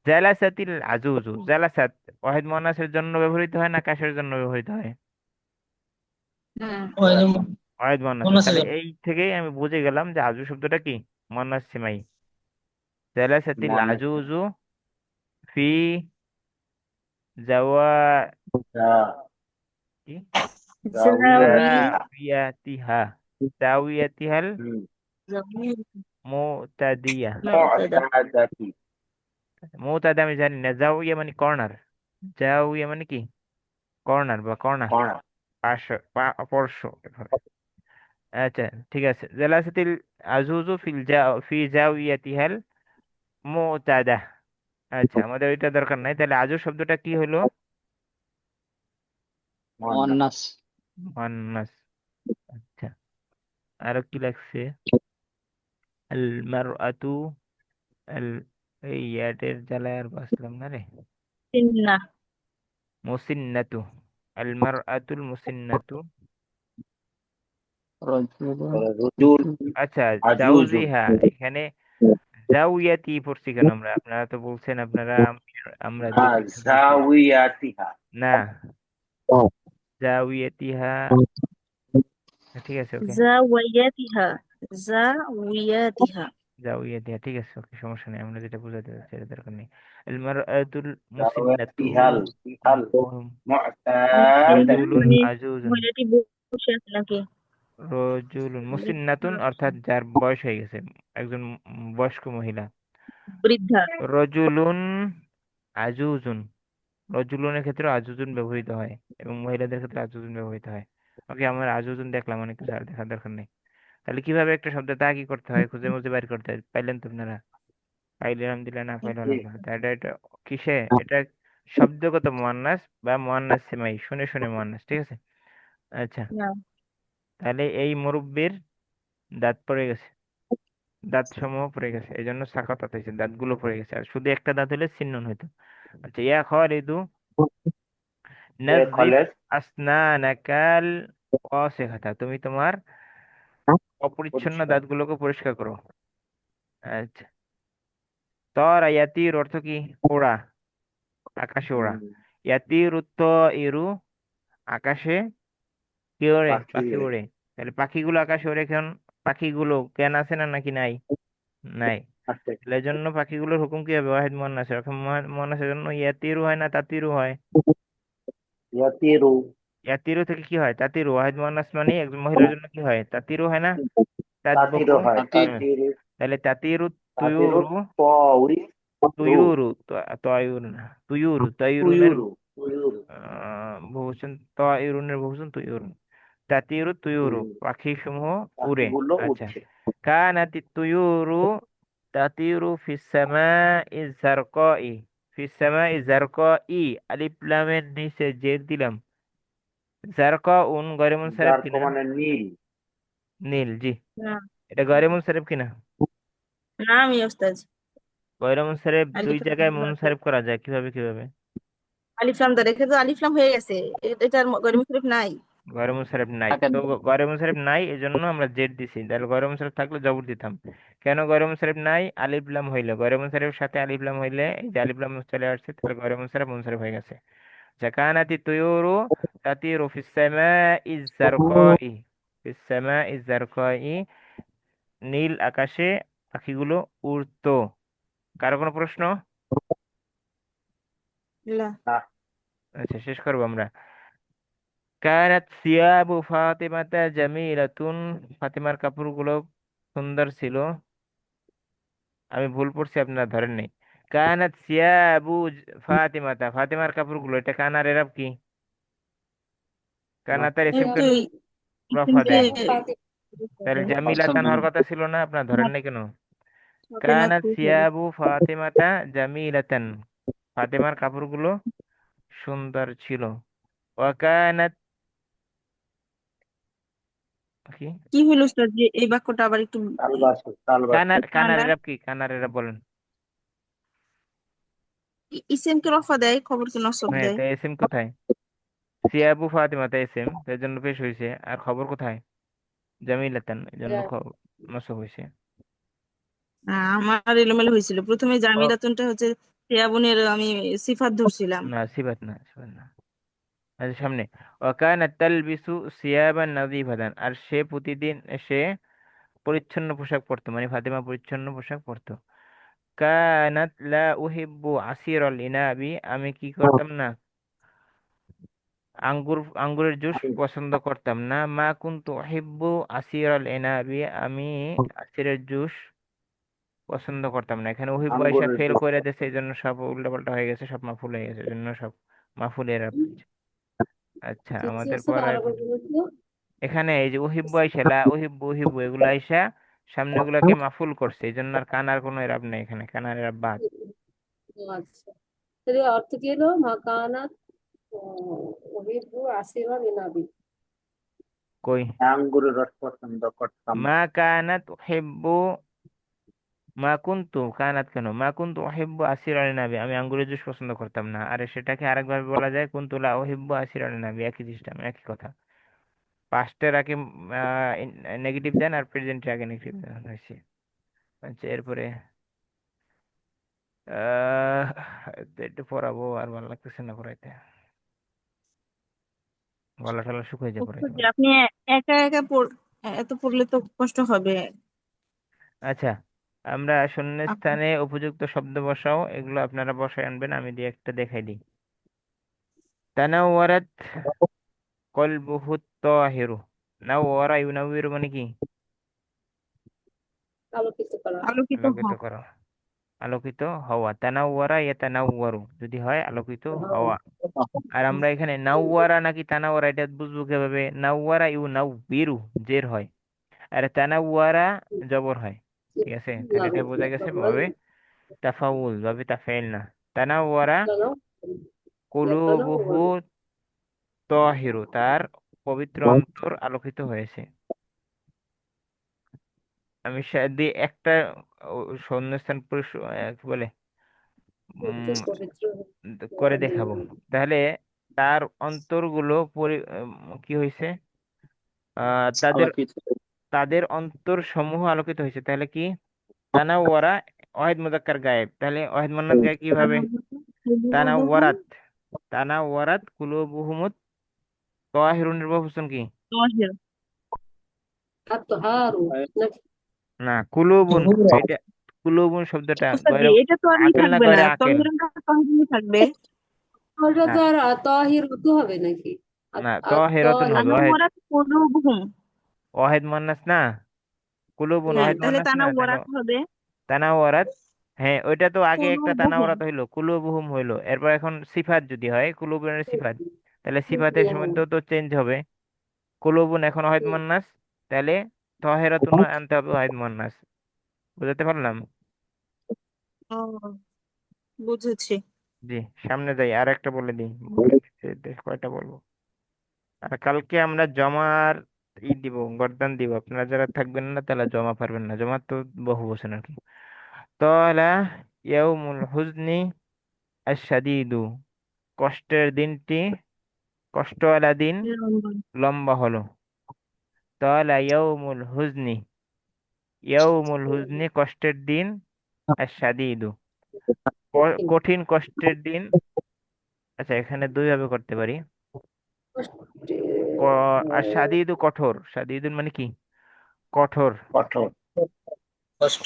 জালাসাতিল আজুজু, জালাসাত ওয়াহিদ মুয়ান্নাসের জন্য ব্যবহৃত হয় না কাসের জন্য ব্যবহৃত হয়? ওয়াহিদ মুয়ান্নাসের। মনে তাহলে এই থেকেই আমি বুঝে গেলাম যে আজু শব্দটা কি মুয়ান্নাস সেমাই। জালাসাতিল মনে আজুজু ফি জাওয়া কি জাউরিয়াতিহা। জাওয়াতিহা, জাওয়াতিহাল হুম। মুতাদিয়া। মুবতাদা। মুতাদাতি। মুতাদা আমি জানি না, জাওইয়া মানে কর্নার, জাওইয়া মানে কি কর্নার বা কর্নার, কর্ণ। পার্শ্ব পার্শ্ব এভাবে। আচ্ছা ঠিক আছে, জালাসাতিল আজুজু ফি জাওয়াতিহাল মুতাদা। আচ্ছা, আমাদের ওইটা দরকার নাই। তাহলে আজু শব্দটা কি হলো? মুয়ান্নাস। মুয়ান্নাস। মুয়ান্নাস। আচ্ছা, আরো কি লাগছে? আল মারআতু, আল, এই ইয়াটের জ্বালায় আর বাঁচলাম না রে। সিন্না। মুসিন্নাতু, আল মারআতুল মুসিন্নাতু। রজুলুন। রজুল আচ্ছা, আজুজুন। জাউজিহা, এখানে জাউয়াতি পড়ছি কেন আমরা? আপনারা তো বলছেন আপনারা, আমরা হ্যাঁ, দুই শব্দ পড়ছি। জাউয়াতিহা। না, জাউয়াতিহা। ঠিক আছে, ওকে। জাওয়ায়াতিহা। জাওয়ায়াতিহা। জাউয়াতিহা, ঠিক আছে, ওকে, সমস্যা নেই। আমরা যেটা বোঝাতে চাচ্ছি এটা দরকার নেই। আল মারআতুল মুসিন্নাতু জাউয়াতিহাল তিহাল রজুলুন মুতাদাতি। মানে আজুজুন। মহিলাটি বসে আছে নাকি? রজুলুন মুসিন্নাতুন অর্থাৎ যার বয়স হয়ে গেছে, একজন বয়স্ক মহিলা। বৃদ্ধা। রজুলুন আজুজুন, রজুলুনের ক্ষেত্রে আজুজুন ব্যবহৃত হয় এবং মহিলাদের ক্ষেত্রে আজুজুন ব্যবহৃত হয়। ওকে, আমার আজুজুন দেখলাম, অনেক কিছু আর দেখার দরকার নেই। তাহলে কিভাবে একটা শব্দ তা কি করতে হয়, খুঁজে মুজে বের করতে হয়। পাইলেন তো আপনারা? পাইলে আলহামদুলিল্লাহ, না পাইলে জি। আলহামদুলিল্লাহ। তা এটা এটা কিসে, এটা শব্দগত মুয়ান্নাস বা মুয়ান্নাস সেমাই, শুনে শুনে মুয়ান্নাস, ঠিক আছে। আচ্ছা, না। তাহলে এই মুরব্বির দাঁত পড়ে গেছে, দাঁত সমূহ পড়ে গেছে, এই জন্য সাকাতাত হয়েছে, দাঁতগুলো পড়ে গেছে। আর শুধু একটা দাঁত হলে সিন্নুন হইতো। আচ্ছা, ইয়া খালিদু এ নাজ্জিফ কলেজ আসনানাকাল ওয়াসিখাতা, তুমি তোমার অপরিচ্ছন্ন পরিষ্কার। দাঁতগুলোকে পরিষ্কার করো। আচ্ছা, তরা ইয়াতির অর্থ কি? ওড়া, আকাশে ওড়া। হুম, ইয়াতির ইরু, আকাশে কি ওড়ে? পাখি পাখি ওড়ে। তাহলে পাখিগুলো আকাশে ওড়ে কেন? পাখিগুলো কেন আছে না নাকি নাই? নাই। আছে। তাহলে এই জন্য পাখিগুলোর হুকুম কি হবে? ওয়াহিদ মুয়ান্নাস। এখন মুয়ান্নাসের জন্য ইয়াতিরু হয় না তাতিরু হয়? ইয়াতিরু। ইয়াতিরু থেকে কি হয়? তাতিরু। ওয়াহিদ মুয়ান্নাস মানে একজন মহিলার জন্য কি হয়? তাতিরু হয় না? তাতিরও তাতবুকু। হয়। তাতির। হুম। তাতিরু। তাহলে তাতিরু তাতিরু তুয়ুরু, তউরি রু। তুয়ুরু তয়ুর না, তুয়ুরু, তয়ুরুনের তুয়ুরু। তুয়ুরু। বহুবচন, তয়ুরুনের বহুবচন তুয়ুরুন। তাতিরু তুয়ুরু, তুয়ুরু। পাখি সমূহ উড়ে। পাখিগুলো আচ্ছা, উঠছে। কানাতি তুয়ুরু তাতিরু ফিস সামাই জারকাই, ফিস সামাই জারকাই, আলিফ লামের নিচে জের দিলাম। জারকাউন গয়রে মুনসারিফ যার কিনা? কমানে নীল। নীল, জি। না। এটা গয়রে মুনসারিফ কিনা? না আমি ওস্তাদ। গয়রে মুনসারিফ দুই আলিফ জায়গায় লাম। মুনসারিফ করা যায়, কিভাবে কিভাবে? আলিফ লাম ধরে রেখে তো আলিফ লাম হয়ে গেছে। এটার গরিব শরীফ নাই। গয়রে মুনসারিফ নাই থাকে তো, গয়রে মুনসারিফ নাই এই জন্য আমরা জেড দিছি। তাহলে গয়রে মুনসারিফ থাকলে জবর দিতাম। কেন গয়রে মুনসারিফ নাই? আলিফ লাম হইলে, গয়রে মুনসারিফের সাথে আলিফ লাম হইলে, এই যে আলিফ লাম চলে আসছে, তাহলে গয়রে মুনসারিফ মুনসারিফ হয়ে গেছে। কানাতি তুয়ুরু তাতিরু ফিস সামাই জারকাই, ফিস সামাই জারকাই, নীল আকাশে পাখিগুলো উড়তো। কারো কোনো প্রশ্ন? না। না। আচ্ছা, শেষ করবো আমরা। কানাত সিয়াবু ফাতিমাতা জামিলাতুন, ফাতিমার কাপড়গুলো সুন্দর ছিল। আমি ভুল পড়ছি, আপনারা ধরেন নাই। কানাত সিয়াবু ফাতিমাতা, ফাতিমার কাপড়গুলো, এটা কানার এরাব কি? কানাতার এই ইসিম তো কেন রফা ইসিমকে দেয়? তাহলে জামিলাতান অসম্মান। হওয়ার কথা ছিল না, আপনারা ধরেন নাই কেন? ফাতেমা কানাত খুব হবে। সিয়াবু ফাতিমাতা জামিলাতান, ফাতিমার কাপড়গুলো সুন্দর ছিল। ওয়াকানাত কি? কি হইল উস্তাদ যে এই বাক্যটা আবার একটু তালবাসু। তালবাসু। কানার, কানার কানাডা এরাব কি? কানার এরাব বলেন। ইসিমকে রফা দেয়, খবরকে নসব হ্যাঁ, দেয়। তো এসএম কোথায়? সিয়াবু ফাতিমাতা এসএম, তার জন্য পেশ হয়েছে। আর খবর কোথায়? জামিলাতান এই জন্য নসব হয়েছে। আমার এলোমেলো হয়েছিল, প্রথমে জামিলাতুনটা হচ্ছে সিয়াবুনের আমি সিফাত ধরছিলাম। না সিফাত না, সিফাত না। আচ্ছা সামনে, ওয়াকানাত তালবিসু সিয়াবান নাযিফাতান, আর সে প্রতিদিন সে পরিচ্ছন্ন পোশাক পরতো, মানে ফাতেমা পরিচ্ছন্ন পোশাক পরতো। কানাত লা উহিব্বু আসিরাল ইনাবি, আমি কি করতাম না, আঙ্গুরের জুস পছন্দ করতাম না। মা কুনতু উহিব্বু আসিরাল ইনাবি, আমি আসিরের জুস পছন্দ করতাম না। এখানে উহিব্বু আইসা আঙ্গুরের ফেল জুস। করে দিয়েছে, এই জন্য সব উল্টাপাল্টা হয়ে গেছে, সব মাফুল হয়ে গেছে, এই জন্য সব মাফুলের হয়েছে। আচ্ছা আমাদের পড়ায় এখানে এই যে উহিব্বু আইসা, লা উহিব্বু উহিব্বু এগুলো আইসা সামনে গুলাকে মাফুল করছে, এই জন্য আর কানার কোনো এরাব নেই, এখানে কানার এরাব বাদ। আচ্ছা, তাহলে অর্থ কি হলো? মাকানাত ওহিবু আসিরা বিনাবি। কই, আঙ্গুরের রস পছন্দ করতাম না। মা কানাত উহিব্বু, মা কুনতু কানাত কেন, মা কুনতু উহিব্বু আসির আলী নাবি, আমি আঙ্গুরের জুস পছন্দ করতাম না। আরে সেটাকে আরেকভাবে বলা যায়, কুনতু লা উহিব্বু আসির আলী নাবি, একই সিস্টেম, একই কথা। পাস্টের আগে নেগেটিভ দেন আর প্রেজেন্টের আগে নেগেটিভ দেন হয়েছে। আচ্ছা এরপরে আহ একটু পড়াবো, আর ভালো লাগতেছে না পড়াইতে, গলা টলা শুকিয়ে যায় পড়াইতে যে পড়াইতে। আপনি একা একা এত পড়লে তো কষ্ট হবে। আচ্ছা আমরা আপনার শূন্যস্থানে উপযুক্ত শব্দ বসাও, এগুলো আপনারা বসায় আনবেন, আমি দিয়ে একটা দেখাই দিই। তানাওয়ারাত কলবুহু তাহিরু, নাওয়ারা ইউনাউয়িরু মানে কি, আলোকিত করা। আলোকিত আলোকিত হন। করা, আলোকিত হওয়া। তানাওয়ারা ইয়াতানাওয়ারু যদি হয় আলোকিত হওয়া। আর আমরা এখানে নাওয়ারা নাকি তানাওয়ারা এটা বুঝবো কিভাবে, নাওয়ারা ইউ নাউবিরু জের হয়, আর তানাওয়ারা জবর হয়। ঠিক আছে, তাহলে এটা বোঝা গেছে ভাবে তাফাউল, ভাবে তাফাইল না। তানাওয়ারা কুলুবুহু তাহিরু, তার পবিত্র অন্তর আলোকিত হয়েছে। আমি দিয়ে একটা শূন্যস্থান কি বলে উম পবিত্র করে দেখাবো। তাহলে তার অন্তরগুলো কি হয়েছে, তাদের আলোকিত। তাদের অন্তর সমূহ আলোকিত হয়েছে। তাহলে কি, তানাওয়ারা ওয়াহিদ মুজাক্কার গায়েব, তাহলে ওয়াহিদ মুন্নাস গায়েব কিভাবে, তানাওয়ারাত, তানাওয়ারাত কুলুবুহুমুত তাহিরুনের বহুবচন কি, আত্মহারু নাকি? না কুলুবুন, এটা কুলুবুন শব্দটা উস্তাদ জি, গয়রে এটা তো আরই আকেল না থাকবে না, গয়রে আকেল, তহিরুনটা তহিরুনই থাকবে। ওটা না তো আর তাহির হতে হবে নাকি? না তাহিরাতুন হবে, ওয়াহিদ তানাওয়ারাত কুলুবুহুম। ওয়াহিদ মুন্নাস না, কুলুবুন হ্যাঁ, ওয়াহিদ তাহলে মুন্নাস না, তাহলে তানাওয়ারাত হবে তানাওয়ারাত। হ্যাঁ ওইটা তো আগে একটা কুলুবুহুম। তানাওয়ারাত হইলো, কুলুবুহুম হইলো, এরপর এখন সিফাত যদি হয় কুলুবুনের সিফাত, তাহলে সিফাতের মধ্যেও তো চেঞ্জ হবে। কুলুবুন এখন ওয়াহিদ মুন্নাস, তাহলে তাহিরাতুন আনতে হবে ওয়াহিদ মুন্নাস। বুঝতে পারলাম? ও, বুঝেছি। জি সামনে যাই, আর একটা বলে দিই, বলে দিচ্ছি, কয়টা বলবো। আর কালকে আমরা জমার দিব, গর্দান দিব, আপনারা যারা থাকবেন না তাহলে জমা পারবেন না, জমা তো বহু বছর আর কি। তাহলে ইয়াউমুল হুজনি আশ-শাদীদু, কষ্টের দিনটি, কষ্টওয়ালা দিন লম্বা হলো। তাহলে ইয়াউমুল হুজনি, ইয়াউমুল হুজনি কষ্টের দিন, আশ-শাদীদু কঠিন কষ্টের দিন। আচ্ছা এখানে দুই ভাবে করতে পারি, আর শাদীদু কঠোর, শাদীদুন মানে কি, কঠোর। কঠোর। কষ্ট।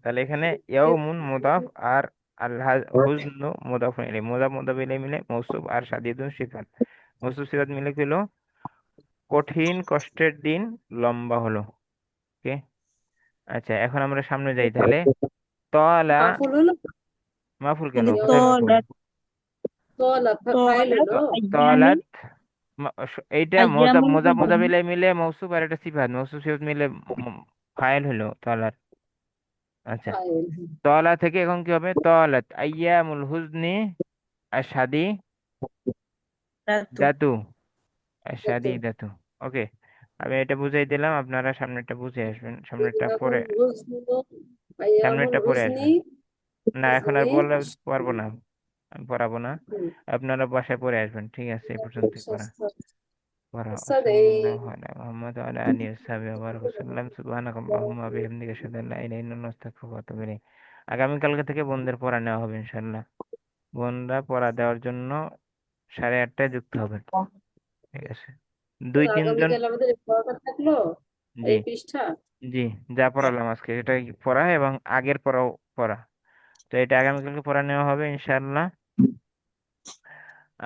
তাহলে এখানে ইয়াউমুন মুদাফ আর আল হুজনু মুদাফ ইলাইহি, মুদাফ ইলাইহি মিলে মৌসুফ আর শাদীদুন সিফাত, মৌসুফ সিফাত মিলে কি হলো, কঠিন কষ্টের দিন লম্বা হলো। ওকে। আচ্ছা এখন আমরা সামনে যাই, তাহলে তলা, মাফুল হলো? মাফুল কেন, তাহলে কোথায় মাফুল, তলা ফাইল তলাত হলো? আইয়ামিন, তলাত এইটা আইয়ামুল মুদাফ হুজনি। ইলাইহি মিলে মৌসুফ, আর এটা সিফাত, মৌসুফ সিফাত মিলে ফাইল হলো তলার। আচ্ছা ফাইল। তলা থেকে এখন কি হবে, তলাত আইয়ামুল হুজনি আশাদি দাতু। দাতু, আশাদি দাতু। ওকে, আমি এটা বুঝাই দিলাম, আপনারা সামনেরটা বুঝে আসবেন, সামনেরটা পরে, আইয়ামুল হুজনি, আইয়ামুল সামনেরটা পরে হুজনি, আসবেন। না এখন আর হুজনি। বললে পারবো না, আমি পড়াবো না, হুম, আপনারা বাসায় পড়ে আসবেন। ঠিক আছে এই পর্যন্তই আচ্ছা, পড়া। আচ্ছা। পড়া উস্তাদ এই সাল্লাল্লাহু আলা মুহাম্মদ ওয়া আলা আলিহি ওয়াসাহবিহি ওয়া বারাকা ওয়াসাল্লাম সুবহানাকাল্লাহুম্মা ওয়া বিহামদিকা আশহাদু আল্লা ইলাহা ইল্লা আনতা আস্তাগফিরুকা ওয়া আতুবু ইলাইক। আগামীকালকে থেকে বোনদের পড়া নেওয়া হবে ইনশাআল্লাহ। বোনরা পড়া দেওয়ার জন্য 8:30টায় যুক্ত হবে। ঠিক আছে, দুই তিনজন। আগামীকাল আমাদের এই পড়াটা থাকলো জি, এই পৃষ্ঠা। জি, যা পড়ালাম আজকে এটাই পড়া এবং আগের পড়াও পড়া। তো এটা আগামীকালকে পড়া নেওয়া হবে ইনশাআল্লাহ।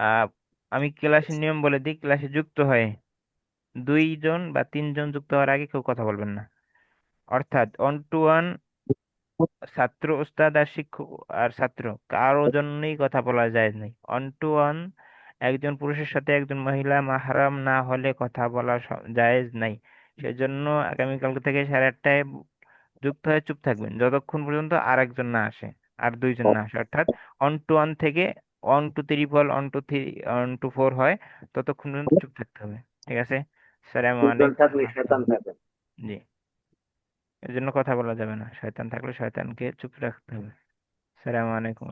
আহ আমি ক্লাসের নিয়ম বলে দিই। ক্লাসে যুক্ত হয়ে 2 জন বা 3 জন যুক্ত হওয়ার আগে কেউ কথা বলবেন না। অর্থাৎ 1 to 1 ছাত্র উস্তাদ আর শিক্ষক আর ছাত্র কারো জন্যই কথা বলা যায় নাই। 1 to 1 একজন পুরুষের সাথে একজন মহিলা মাহরাম না হলে কথা বলা জায়েজ নাই। সেজন্য আগামীকাল থেকে 8:30টায় যুক্ত হয়ে চুপ থাকবেন যতক্ষণ পর্যন্ত আর একজন না আসে, আর 2 জন না আসে। অর্থাৎ 1 to 1 থেকে 1 to 3 1 to 4 হয়, ততক্ষণ পর্যন্ত চুপ থাকতে হবে। ঠিক আছে, আসসালামু দুজন আলাইকুম থাকলে ওয়া শয়তান রাহমাতুল্লাহ। থাকে। জি, এর জন্য কথা বলা যাবে না। শয়তান থাকলে শয়তানকে চুপ রাখতে হবে। আসসালামু আলাইকুম।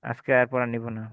আজকে আর পড়া নিব না।